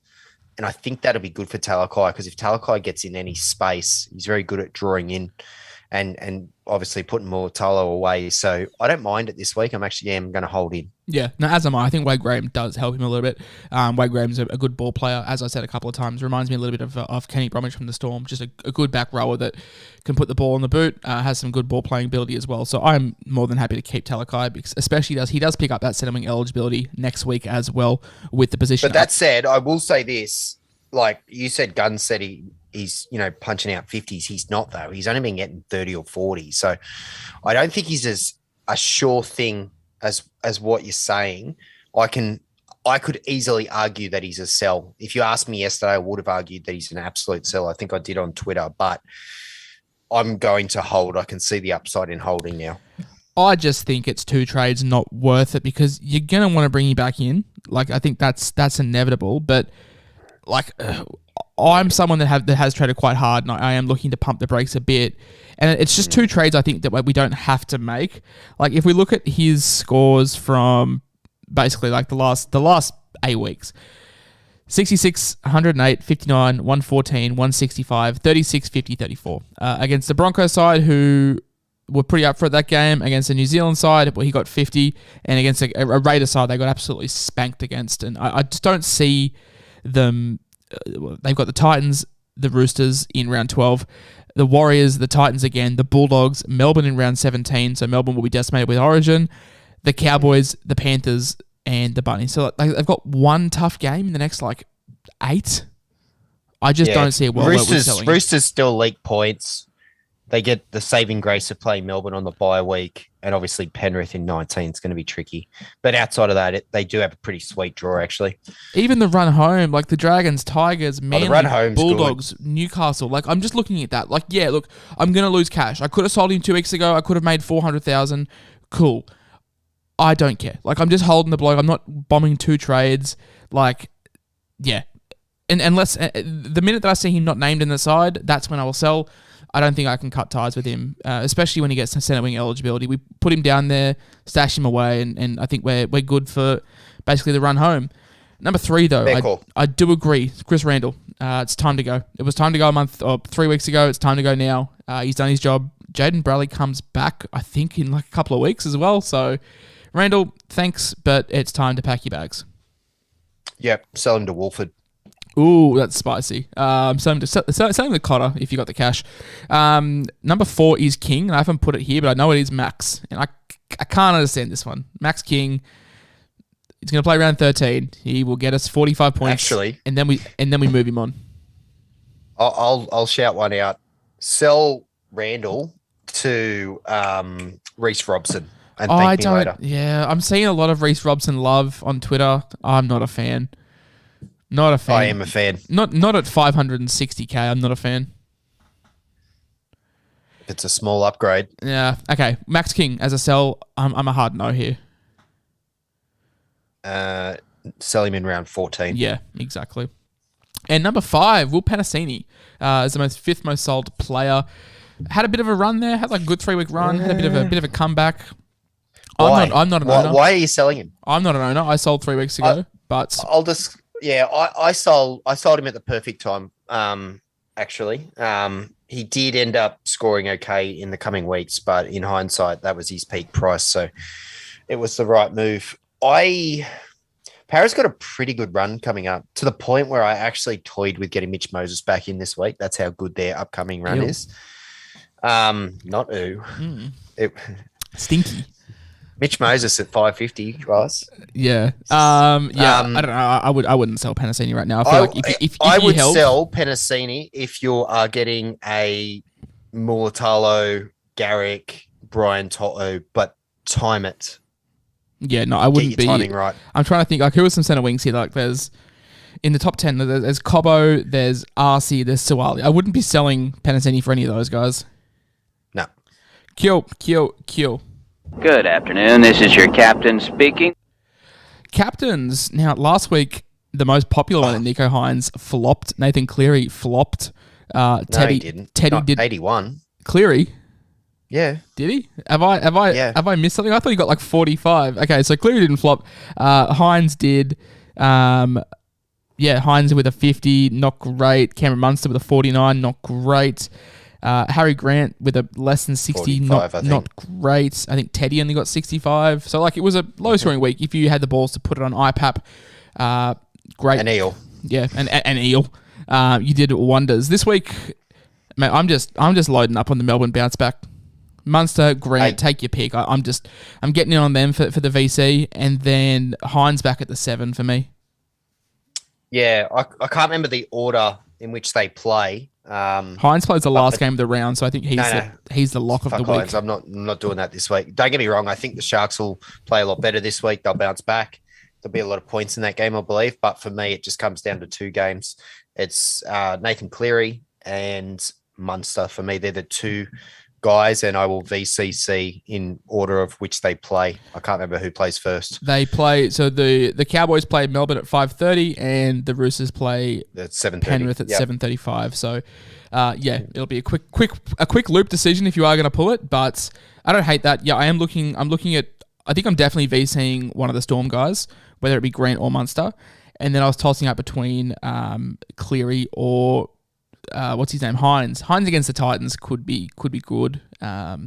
And I think that'll be good for Talakai because if Talakai gets in any space, he's very good at drawing in and obviously putting more Talo away. So I don't mind it this week. I'm going to hold in. Yeah, no, as am I. I think Wade Graham does help him a little bit. Wade Graham's a good ball player, as I said a couple of times. Reminds me a little bit of Kenny Bromwich from the Storm. Just a good back rower that can put the ball in the boot, has some good ball playing ability as well. So I'm more than happy to keep Talakai, because especially he does pick up that center wing eligibility next week as well with the position. But that said, I will say this, like you said, Gunn said he's punching out 50s. He's not, though. He's only been getting 30 or 40. So I don't think he's as a sure thing as what you're saying. I could easily argue that he's a sell. If you asked me yesterday, I would have argued that he's an absolute sell. I think I did on Twitter, but I'm going to hold. I can see the upside in holding now. I just think it's 2 trades not worth it because you're going to want to bring you back in. Like, I think that's inevitable. But, like, I'm someone that has traded quite hard, and I am looking to pump the brakes a bit. And it's just 2 trades I think that we don't have to make. Like, if we look at his scores from basically, like, the last 8 weeks, 66, 108, 59, 114, 165, 36, 50, 34. Against the Broncos side, who were pretty up for it that game. Against the New Zealand side, he got 50. And against a Raiders side, they got absolutely spanked against. And I just don't see them. They've got the Titans, the Roosters in round 12, the Warriors, the Titans again, the Bulldogs, Melbourne in round 17. So Melbourne will be decimated with Origin. The Cowboys, the Panthers, and the Bunnies. So they've got one tough game in the next 8. I just don't see it well. Roosters still leak points. They get the saving grace of playing Melbourne on the bye week, and obviously Penrith in 19 is going to be tricky. But outside of that, they do have a pretty sweet draw, actually. Even the run home, like the Dragons, Tigers, Manly, Bulldogs, good. Newcastle. Like, I'm just looking at that. Like, yeah, look, I'm going to lose cash. I could have sold him 2 weeks ago. I could have made 400,000. Cool. I don't care. Like, I'm just holding the bloke. I'm not bombing 2 trades. Like, yeah. And unless the minute that I see him not named in the side, that's when I will sell. I don't think I can cut ties with him, especially when he gets centre wing eligibility. We put him down there, stash him away, and I think we're good for basically the run home. Number 3, though, I do agree. Chris Randall. It's time to go. It was time to go a month or 3 weeks ago. It's time to go now. He's done his job. Jaden Bradley comes back, I think, in a couple of weeks as well. So, Randall, thanks, but it's time to pack your bags. Yep, sell him to Wolford. Ooh, that's spicy. Sell him to Cotter if you got the cash. Number 4 is King. I haven't put it here, but I know it is Max. And I can't understand this one. Max King, he's going to play round 13. He will get us 45 points. Actually. And then we move him on. I'll shout one out. Sell Randall to Reece Robson. And thank me later. Yeah, I'm seeing a lot of Reece Robson love on Twitter. I'm not a fan. Not a fan. I am a fan. Not at 560k. I'm not a fan. It's a small upgrade. Yeah. Okay. Max King as a sell. I'm a hard no here. Sell him in round 14. Yeah. Exactly. And number 5, Will Panasini, is the 5th most sold player. Had a bit of a run there. Had a good 3-week run. Had a bit of a comeback. Why? I'm not an owner. Why are you selling him? I'm not an owner. I sold 3 weeks ago. I sold him at the perfect time. Actually, he did end up scoring okay in the coming weeks, but in hindsight, that was his peak price, so it was the right move. Para's got a pretty good run coming up to the point where I actually toyed with getting Mitch Moses back in this week. That's how good their upcoming run is. Not ooh, stinky. Mitch Moses at 550, guys. Yeah. I don't know. I wouldn't sell Panasini right now. I feel like if I would help, sell Panasini if you are getting a Mulatalo, Garrick, Brian Toto, but time it. Yeah, no, I wouldn't be. Timing right. I'm trying to think, who are some centre wings here? There's in the top 10, there's Cobbo, there's Arcee, there's Suwali. I wouldn't be selling Panasini for any of those guys. No. Kill. Good afternoon. This is your captain speaking. Captains. Now, last week, the most popular one, Nico Hines, flopped. Nathan Cleary flopped. Teddy didn't. Teddy Not did. 81. Cleary? Yeah. Did he? Have I missed something? I thought he got 45. Okay, so Cleary didn't flop. Hines did. Hines with a 50, not great. Cameron Munster with a 49, not great. Harry Grant with a less than 60, not great. I think Teddy only got 65. So, it was a low-scoring week. If you had the balls to put it on IPAP, great. An eel. Yeah, an eel. You did wonders. This week, mate, I'm just loading up on the Melbourne bounce back. Munster, Grant, take your pick. I'm getting in on them for the VC, and then Hines back at the 7 for me. Yeah, I can't remember the order in which they play. Hines plays the last game of the round, so I think he's the lock of the week. Hines. I'm not doing that this week. Don't get me wrong. I think the Sharks will play a lot better this week. They'll bounce back. There'll be a lot of points in that game, I believe. But for me, it just comes down to 2 games. It's Nathan Cleary and Munster. For me, they're the 2 guys, and I will VCC in order of which they play. I can't remember who plays first. They play. So the Cowboys play Melbourne at 5:30, and the Roosters play At 7:30. Penrith at 7:35. So, it'll be a quick loop decision if you are going to pull it. But I don't hate that. Yeah, I'm looking at. I think I'm definitely VCing one of the Storm guys, whether it be Grant or Munster. And then I was tossing up between Cleary or what's his name, Hines. Hines against the Titans could be good. Are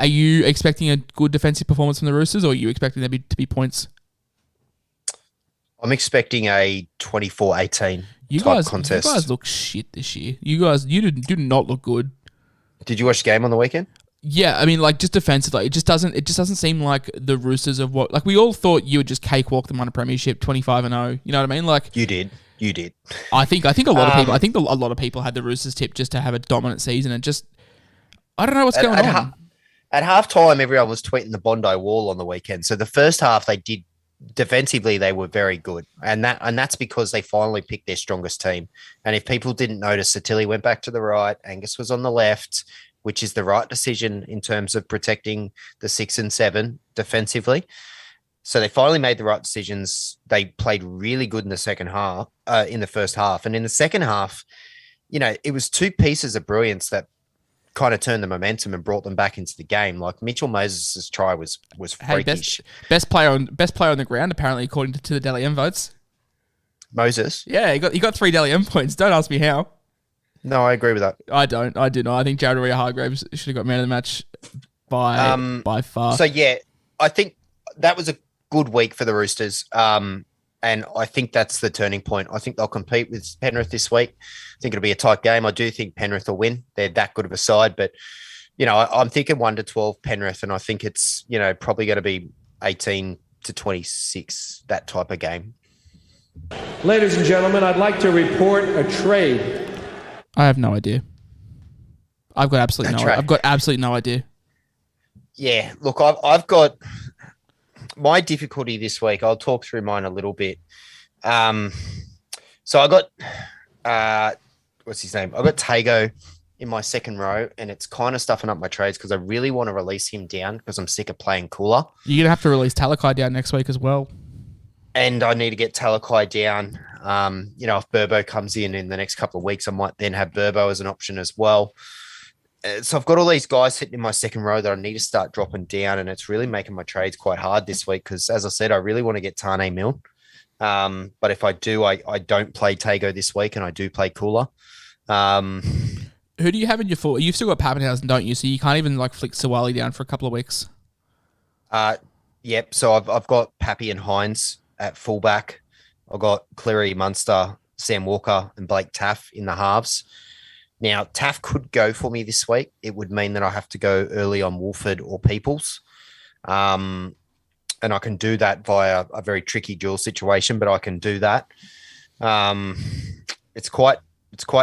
you expecting a good defensive performance from the Roosters, or are you expecting there to be points? I'm expecting a 24-18 contest. You guys look shit this year. You do not look good. Did you watch the game on the weekend? Yeah, I mean, like, just defensively, it just doesn't seem like the Roosters of what, like, we all thought you would just cakewalk them on a premiership 25-0. You know what I mean? Like, You did. I think a lot of people. I think a lot of people had the Roosters tip just to have a dominant season, and just I don't know what's going on. At halftime, everyone was tweeting the Bondi Wall on the weekend. So the first half, they did defensively, they were very good, and that's because they finally picked their strongest team. And if people didn't notice, Satilli went back to the right, Angus was on the left, which is the right decision in terms of protecting the 6 and 7 defensively. So they finally made the right decisions. They played really good in the second half, in the first half. And in the second half, it was two pieces of brilliance that kind of turned the momentum and brought them back into the game. Like Mitchell Moses' try was freakish. Best player on the ground, apparently, according to the Dally M votes. Moses? Yeah, he got 3 Dally M points. Don't ask me how. No, I agree with that. I do not. I think Jared Hargraves should have got man of the match by far. So yeah, I think that was a good week for the Roosters. And I think that's the turning point. I think they'll compete with Penrith this week. I think it'll be a tight game. I do think Penrith will win. They're that good of a side, but I'm thinking 1-12 Penrith, and I think it's, probably going to be 18-26, that type of game. Ladies and gentlemen, I'd like to report a trade. I have no idea. I've got absolutely no idea. Yeah, look, I've got my difficulty this week. I'll talk through mine a little bit. So I got what's his name? I got Tago in my second row, and it's kind of stuffing up my trades because I really want to release him down because I'm sick of playing cooler. You're gonna have to release Talakai down next week as well. And I need to get Talakai down. If Burbo comes in the next couple of weeks, I might then have Burbo as an option as well. So I've got all these guys sitting in my second row that I need to start dropping down, and it's really making my trades quite hard this week because, as I said, I really want to get Tane Milne. But if I do, I don't play Tago this week, and I do play Cooler. Who do you have in your full? You've still got Pappenhausen, don't you? So you can't even flick Sawali down for a couple of weeks. Yep. So I've got Pappy and Hines at fullback. I've got Cleary, Munster, Sam Walker, and Blake Taff in the halves. Now, Taff could go for me this week. It would mean that I have to go early on Wolford or Peoples. And I can do that via a very tricky dual situation, but I can do that. It's quite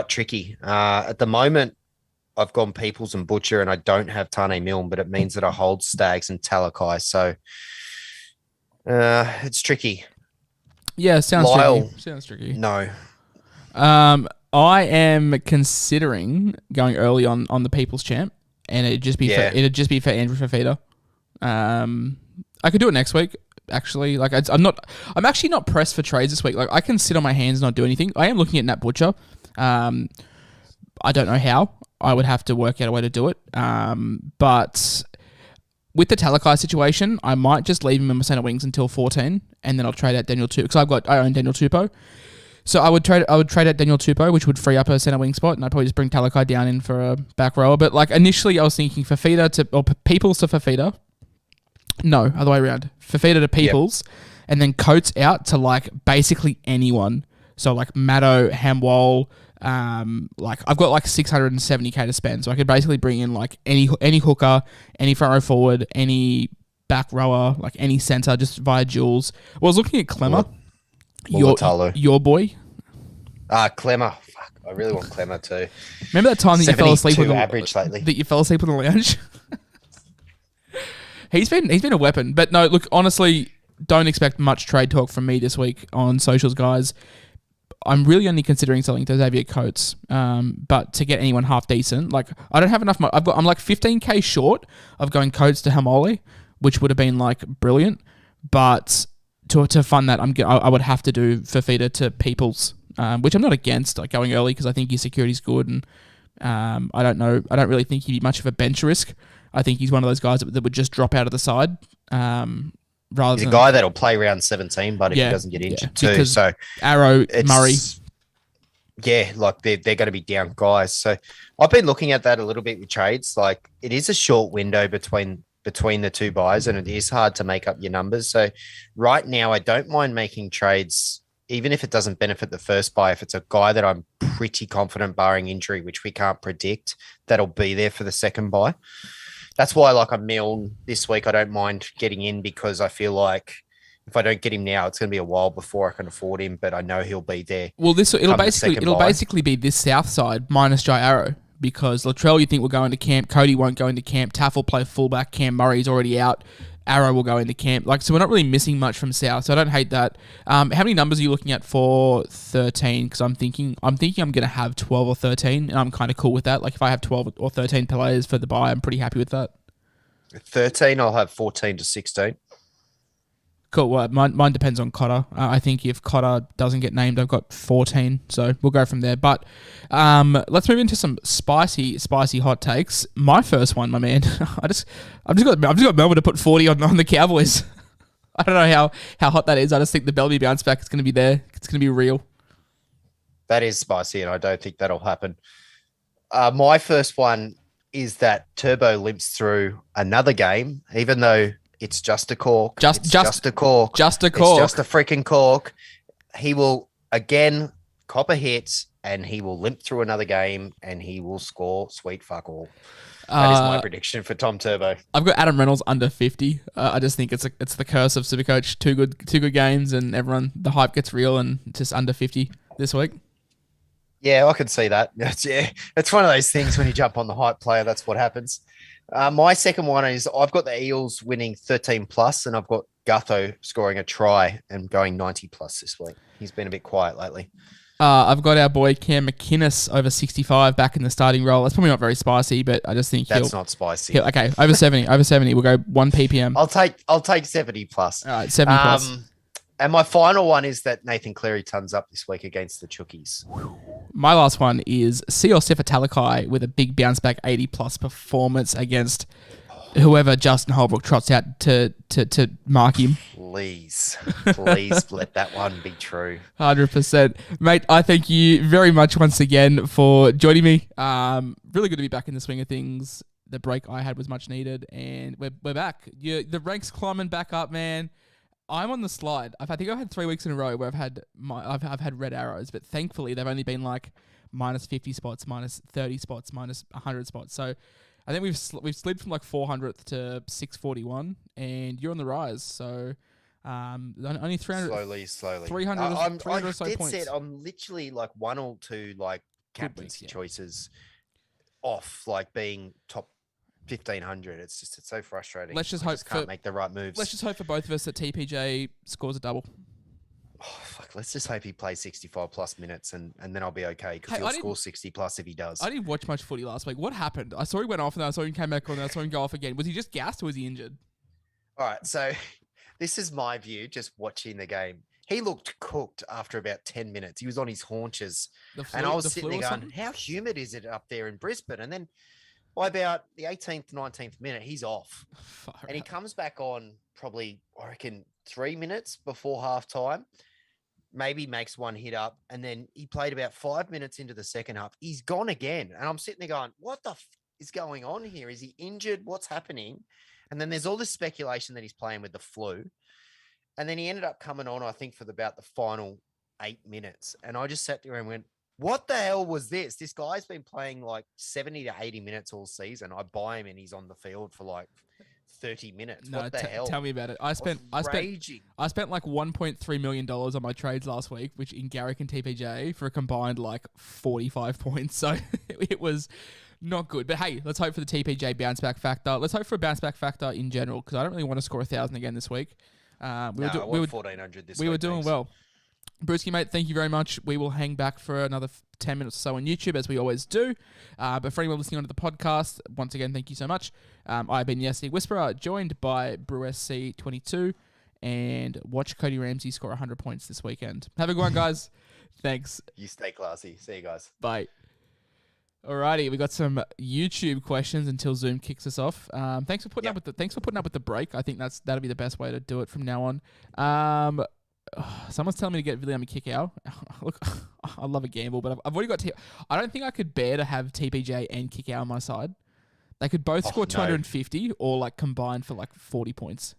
tricky. At the moment, I've gone Peoples and Butcher, and I don't have Tane Milne, but it means that I hold Stags and Talakai. So it's tricky. Yeah, sounds tricky. No. I am considering going early on the People's Champ, and it'd just be for Andrew Fafita. I could do it next week. Actually, I'm actually not pressed for trades this week. Like, I can sit on my hands and not do anything. I am looking at Nat Butcher. I don't know how. I would have to work out a way to do it. But with the Talakai situation, I might just leave him in my centre wings until 14, and then I'll trade out Daniel Tupou because I own Daniel Tupou. So I would trade out Daniel Tupou, which would free up a centre wing spot, and I'd probably just bring Talakai down in for a back rower. But initially, I was thinking Peoples to Fafita. No, other way around. Fafita to Peoples, and then Coates out to basically anyone. So Matto, Hamwall. I've got 670k to spend, so I could basically bring in any hooker, any front row forward, any back rower, any centre, just via duels. Well, I was looking at Clemmer, your boy. Clemmer. Fuck, I really want Clemmer too. Remember that time that you fell asleep with average lately? That you fell asleep on the lounge. He's been a weapon, but no, look, honestly, don't expect much trade talk from me this week on socials, guys. I'm really only considering selling to Xavier Coates, but to get anyone half decent, like I don't have enough. I'm like 15k short of going Coates to Hamole, which would have been like brilliant, but to fund that, I would have to do Fafita to Peoples, which I'm not against, like going early because I think his security's good, and I don't really think he'd be much of a bench risk. I think he's one of those guys that would just drop out of the side. He's a guy that'll play round 17, but if he doesn't get injured too. So Arrow, Murray. Yeah, like they're going to be down guys. So I've been looking at that a little bit with trades. Like it is a short window between the two buys, and it is hard to make up your numbers. So right now, I don't mind making trades, even if it doesn't benefit the first buy. If it's a guy that I'm pretty confident, barring injury, which we can't predict, that'll be there for the second buy. That's why, like a Milne this week, I don't mind getting in because I feel like if I don't get him now, it's going to be a while before I can afford him. But I know he'll be there. Well, it'll basically be this south side minus Jai Arrow because Latrell you think will go into camp, Cody won't go into camp, Taff will play fullback, Cam Murray's already out, Arrow will go into camp. Like so, we're not really missing much from south. So I don't hate that. How many numbers are you looking at for 13? Because I'm thinking I'm going to have 12 or 13, and I'm kind of cool with that. Like if I have 12 or 13 players for the buy, I'm pretty happy with that. 13, I'll have 14 to 16. Cool. Well, mine depends on Cotter. I think if Cotter doesn't get named, I've got 14. So we'll go from there. But let's move into some spicy hot takes. My first one, my man. I've just got Melbourne to put 40 on the Cowboys. I don't know how hot that is. I just think the Bellevue bounce back is going to be there. It's going to be real. That is spicy, and I don't think that'll happen. My first one is that Turbo limps through another game, even though it's just a cork. Just a cork. Just a cork. It's just a freaking cork. He will, again, cop a hit, and he will limp through another game, and he will score sweet fuck all. That is my prediction for Tom Turbo. I've got Adam Reynolds under 50. I just think it's the curse of Supercoach. Two good games, and the hype gets real, and just under 50 this week. Yeah, I can see that. It's one of those things when you jump on the hype player, that's what happens. My second one is I've got the Eels winning 13 plus, and I've got Gutho scoring a try and going 90 plus this week. He's been a bit quiet lately. I've got our boy Cam McInnes over 65 back in the starting role. That's probably not very spicy, but I just think that's not spicy. Okay, over 70. Over 70. We'll go 1 ppm. I'll take 70 plus. All right, 70 plus. And my final one is that Nathan Cleary turns up this week against the Chookies. My last one is Sefa Talakai with a big bounce back 80 plus performance against whoever Justin Holbrook trots out to mark him. Please let that one be true. 100%. Mate, I thank you very much once again for joining me. Really good to be back in the swing of things. The break I had was much needed, and we're back. The ranks climbing back up, man. I'm on the slide. I think I've had 3 weeks in a row where I've had red arrows, but thankfully they've only been like minus 50 spots, minus 30 spots, minus 100 spots. So I think we've slid from like 400th to 641, and you're on the rise. So only 300. Slowly. 300 or so points. I'm literally like one or two like captaincy choices off, like being top 1,500. It's so frustrating. Let's just can't make the right moves. Let's just hope for both of us that TPJ scores a double. Oh, fuck. Let's just hope he plays 65 plus minutes, and then I'll be okay because he'll score 60 plus if he does. I didn't watch much footy last week. What happened? I saw he went off, and then I saw him came back on, and I saw him go off again. Was he just gassed or was he injured? All right, so this is my view just watching the game. He looked cooked after about 10 minutes. He was on his haunches. And I was sitting there going, how humid is it up there in Brisbane? And then by about the 18th, 19th minute, he's off. And he comes back on probably, I reckon, 3 minutes before halftime. Maybe makes one hit up. And then he played about 5 minutes into the second half. He's gone again. And I'm sitting there going, what the is going on here? Is he injured? What's happening? And then there's all this speculation that he's playing with the flu. And then he ended up coming on, I think, for about the final 8 minutes. And I just sat there and went, what the hell was this? This guy's been playing like 70 to 80 minutes all season. I buy him and he's on the field for like 30 minutes. No, what the hell? Tell me about it. I spent like $1.3 million on my trades last week, which in Garrick and TPJ for a combined like 45 points. So it was not good. But hey, let's hope for the TPJ bounce back factor. Let's hope for a bounce back factor in general because I don't really want to score 1,000 again this week. We were 1,400 this week. We were doing well. Brewski, mate, thank you very much. We will hang back for another 10 minutes or so on YouTube, as we always do. But for anyone listening onto the podcast, once again, thank you so much. I've been the SC Whisperer, joined by BrewSC22, and watch Cody Ramsey score 100 points this weekend. Have a good one, guys. Thanks. You stay classy. See you guys. Bye. Alrighty, we got some YouTube questions until Zoom kicks us off. Thanks for putting up with the break. I think that'll be the best way to do it from now on. Someone's telling me to get William kick out. Look, I love a gamble, but I've already got. I don't think I could bear to have TPJ and kick out on my side. They could both score 250 or like combine for like 40 points.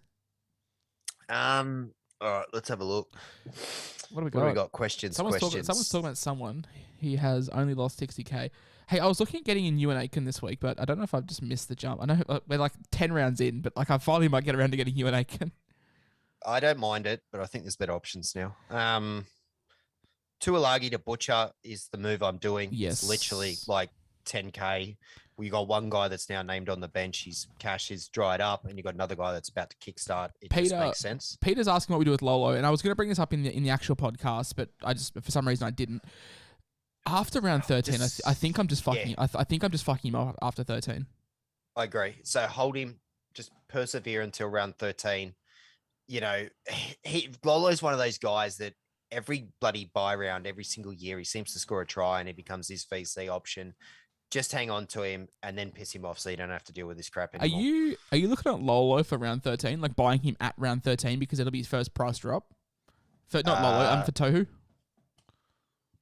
All right, let's have a look. What do we got? What do we got? Questions. Someone's talking about someone. He has only lost 60k. Hey, I was looking at getting in Ewan Aiken this week, but I don't know if I've just missed the jump. I know we're like 10 rounds in, but like I finally might get around to getting Ewan Aiken. I don't mind it, but I think there's better options now. Tuilagi to Butcher is the move I'm doing. Yes. It's literally like 10k. We got one guy that's now named on the bench. His cash is dried up, and you got another guy that's about to kickstart. It just makes sense. Peter's asking what we do with Lolo, and I was going to bring this up in the actual podcast, but I just for some reason I didn't. After round 13, I think I'm just fucking. Yeah. I think I'm just fucking him up after 13. I agree. So hold him. Just persevere until round 13. You know, Lolo's one of those guys that every bloody bye round, every single year, he seems to score a try and he becomes this VC option. Just hang on to him and then piss him off so you don't have to deal with this crap anymore. Are you looking at Lolo for round 13, like buying him at round 13 because it'll be his first price drop? For not Lolo, for Tohu.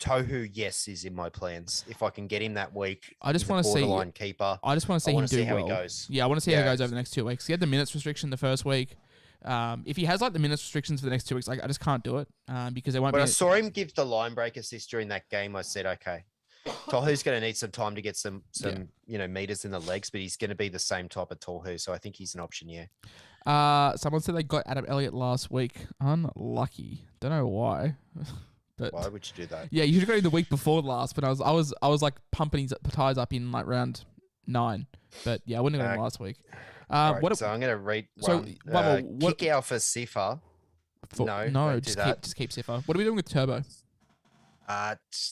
Tohu, yes, is in my plans. If I can get him that week, I just want to see keeper. I just want to see him do how well. He goes. Yeah, I want to see how he goes over the next 2 weeks. He had the minutes restriction the first week. If he has like the minutes restrictions for the next 2 weeks, I just can't do it because they won't. When I saw him give the line break assist during that game, I said, okay, Tohu's going to need some time to get some meters in the legs, but he's going to be the same type of Tohu, so I think he's an option. Yeah. Someone said they got Adam Elliott last week. Unlucky. Don't know why. But why would you do that? Yeah, you should have got him the week before last, but I was like pumping his tires up in like round 9. But yeah, I wouldn't have got him last week. Right, so I'm going to read one. Kick out for Sifa. No, just keep Sifa. What are we doing with Turbo?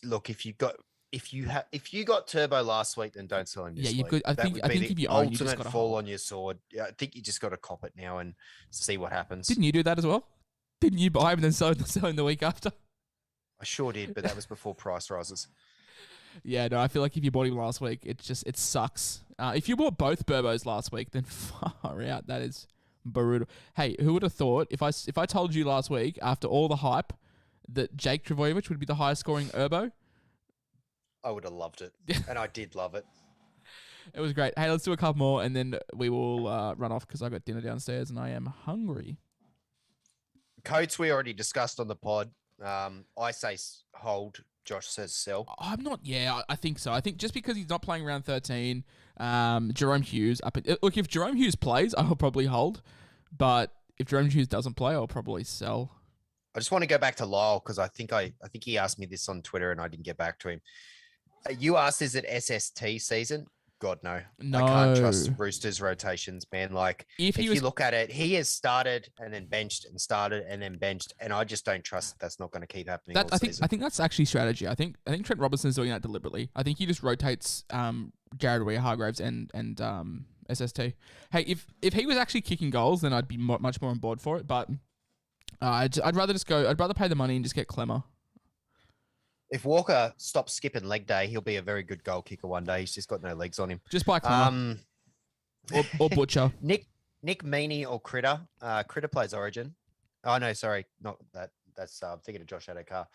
Look, if you got Turbo last week, then don't sell him this week. I think if you own, you just got to fall on your sword. Yeah, I think you just got to cop it now and see what happens. Didn't you do that as well? Didn't you buy him and then sell him the week after? I sure did, but that was before price rises. Yeah, no, I feel like if you bought him last week, it sucks. If you bought both Burbos last week, then far out. That is brutal. Hey, who would have thought if I told you last week after all the hype that Jake Trbojevic would be the highest scoring Urbo? I would have loved it, and I did love it. It was great. Hey, let's do a couple more, and then we will run off because I got dinner downstairs and I am hungry. Coats we already discussed on the pod. I say hold. Josh says sell. I'm not. Yeah, I think so. I think just because he's not playing round 13, Jerome Hughes. Look, if Jerome Hughes plays, I'll probably hold. But if Jerome Hughes doesn't play, I'll probably sell. I just want to go back to Lyle because I think he asked me this on Twitter and I didn't get back to him. You asked, is it SST season? God, no. No. I can't trust Roosters rotations, man. Like, if you look at it, he has started and then benched and started and then benched, and I just don't trust that's not going to keep happening all season. I think that's actually strategy. I think Trent Robinson's doing that deliberately. I think he just rotates Jared Weir-Hargraves and SST. Hey, if he was actually kicking goals, then I'd be much more on board for it, but I'd rather pay the money and just get Clemmer. If Walker stops skipping leg day, he'll be a very good goal kicker one day. He's just got no legs on him. Just buy Clemmer. Or Butcher. Nick Meaney or Critter. Critter plays Origin. Oh, no, sorry. Not that. That's I'm thinking of Josh Adokar.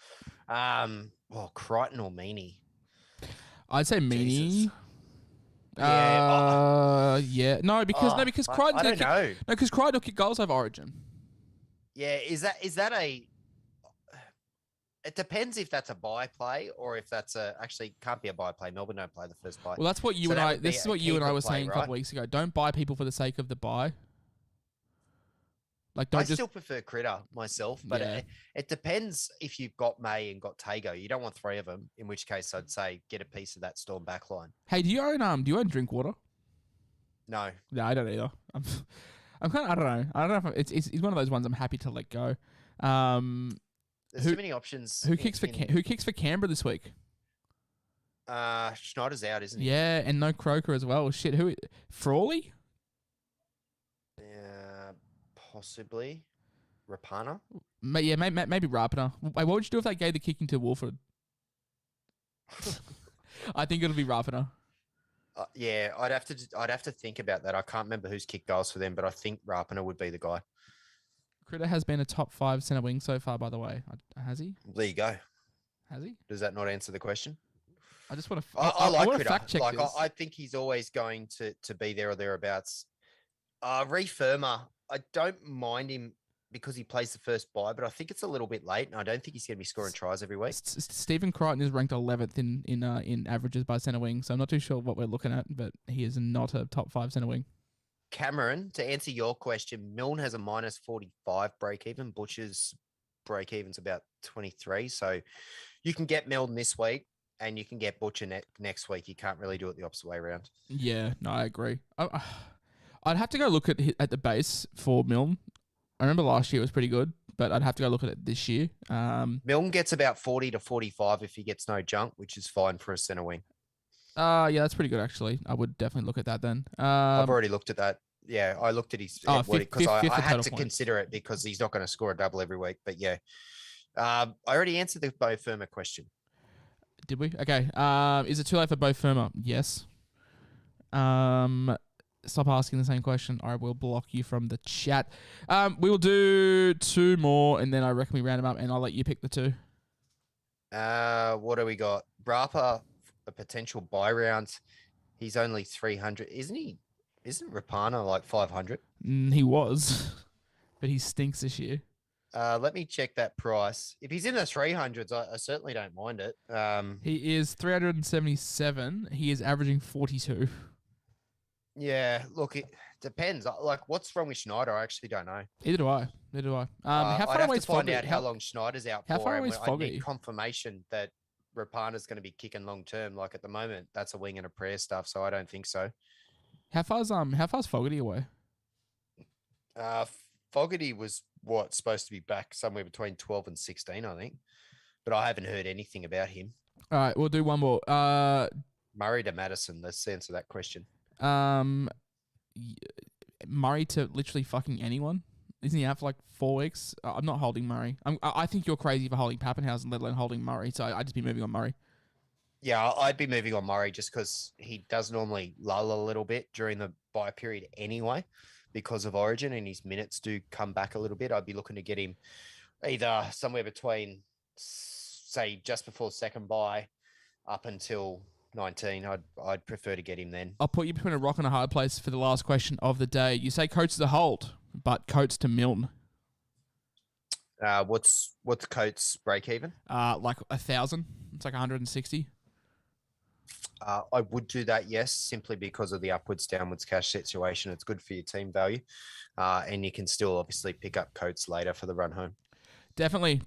Crichton or Meaney? I'd say Meaney. Yeah. No, because Crichton. I don't know. No, because Crichton will kick goals over Origin. Yeah, is that a... It depends if that's a buy play or if that's actually can't be a buy play. Melbourne don't play the first buy. Well, that's what you and I. This is what you and I were saying a couple weeks ago. Don't buy people for the sake of the buy. Like, I still prefer Critter myself, but it depends if you've got May and got Tago. You don't want 3 of them. In which case, I'd say get a piece of that Storm backline. Hey, do you own Drinkwater? No, I don't either. I'm kind of. I don't know. I don't know if it's one of those ones I'm happy to let go. There's too many options. Who kicks for Canberra this week? Schneider's out, isn't he? Yeah, and no Croker as well. Shit, who? Frawley? Possibly. Rapana? Yeah, maybe Rapana. What would you do if they gave the kicking to Wolford? I think it'll be Rapana. Yeah, I'd have to think about that. I can't remember who's kicked goals for them, but I think Rapana would be the guy. Critter has been a top 5 centre wing so far, by the way. Has he? There you go. Has he? Does that not answer the question? I just want to. I like want Critter. to fact check like, this. I think he's always going to be there or thereabouts. Refermer, I don't mind him because he plays the first bye, but I think it's a little bit late, and I don't think he's going to be scoring tries every week. Stephen Crichton is ranked 11th in averages by centre wing, so I'm not too sure what we're looking at, but he is not a top 5 centre wing. Cameron, to answer your question, Milne has a minus 45 break even. Butcher's break even's about 23, so you can get Milne this week. And you can get Butcher next week. You can't really do it the opposite way around. Yeah, no, I agree. I'd have to go look at the base for Milne. I remember last year it was pretty good, but I'd have to go look at it this year. Milne gets about 40 to 45 if he gets no junk, which is fine for a centre wing. Yeah, that's pretty good actually. I would definitely look at that then. I've already looked at that. Yeah, I looked at his because I had to consider it because he's not going to score a double every week. But yeah, I already answered the Bo Firma question. Did we? Okay. Is it too late for Bo Firma? Yes. Stop asking the same question. I will block you from the chat. We will do 2 more, and then I reckon we round them up, and I'll let you pick the 2. What do we got? Brapa, a potential buy round. He's only 300, isn't he? Isn't Rapana like 500? He was, but he stinks this year. Let me check that price. If he's in the 300s, I certainly don't mind it. He is 377. He is averaging 42. Yeah, look, it depends. Like, what's wrong with Schneider? I actually don't know. Neither do I. How far I'd have away to is find Fogarty? out how long Schneider's out how for. far away is I Fogarty? need confirmation that Rapana's going to be kicking long term. Like at the moment, that's a wing and a prayer stuff. So I don't think so. How far's Fogarty away? Fogarty was supposed to be back somewhere between 12 and 16, I think. But I haven't heard anything about him. All right, we'll do one more. Murray to Madison. Let's answer that question. Murray to literally fucking anyone. Isn't he out for like 4 weeks? I'm not holding Murray. I think you're crazy for holding Pappenhausen, let alone holding Murray. So I'd just be moving on Murray. Yeah, I'd be moving on Murray just because he does normally lull a little bit during the bye period anyway because of Origin, and his minutes do come back a little bit. I'd be looking to get him either somewhere between, say, just before second bye up until 19. I'd prefer to get him then. I'll put you between a rock and a hard place for the last question of the day. You say Coates to hold, but Coates to Milne. What's Coates break even? Like 1,000. It's like 160. I would do that, yes, simply because of the upwards downwards cash situation. It's good for your team value, and you can still obviously pick up Coates later for the run home. Definitely.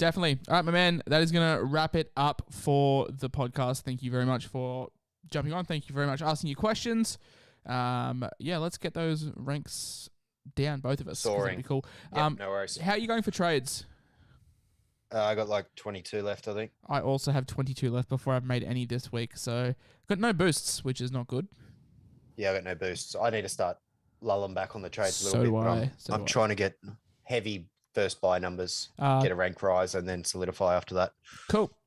All right, my man, that is going to wrap it up for the podcast. Thank you very much for jumping on. Thank you very much for asking your questions. Let's get those ranks down, both of us. Soaring. That'd be cool. Yep, no worries. How are you going for trades? I got like 22 left, I think. I also have 22 left before I've made any this week, so got no boosts, which is not good. Yeah, I got no boosts. I need to start lulling back on the trades a little bit. I'm trying to get heavy first buy numbers, get a rank rise, and then solidify after that. Cool.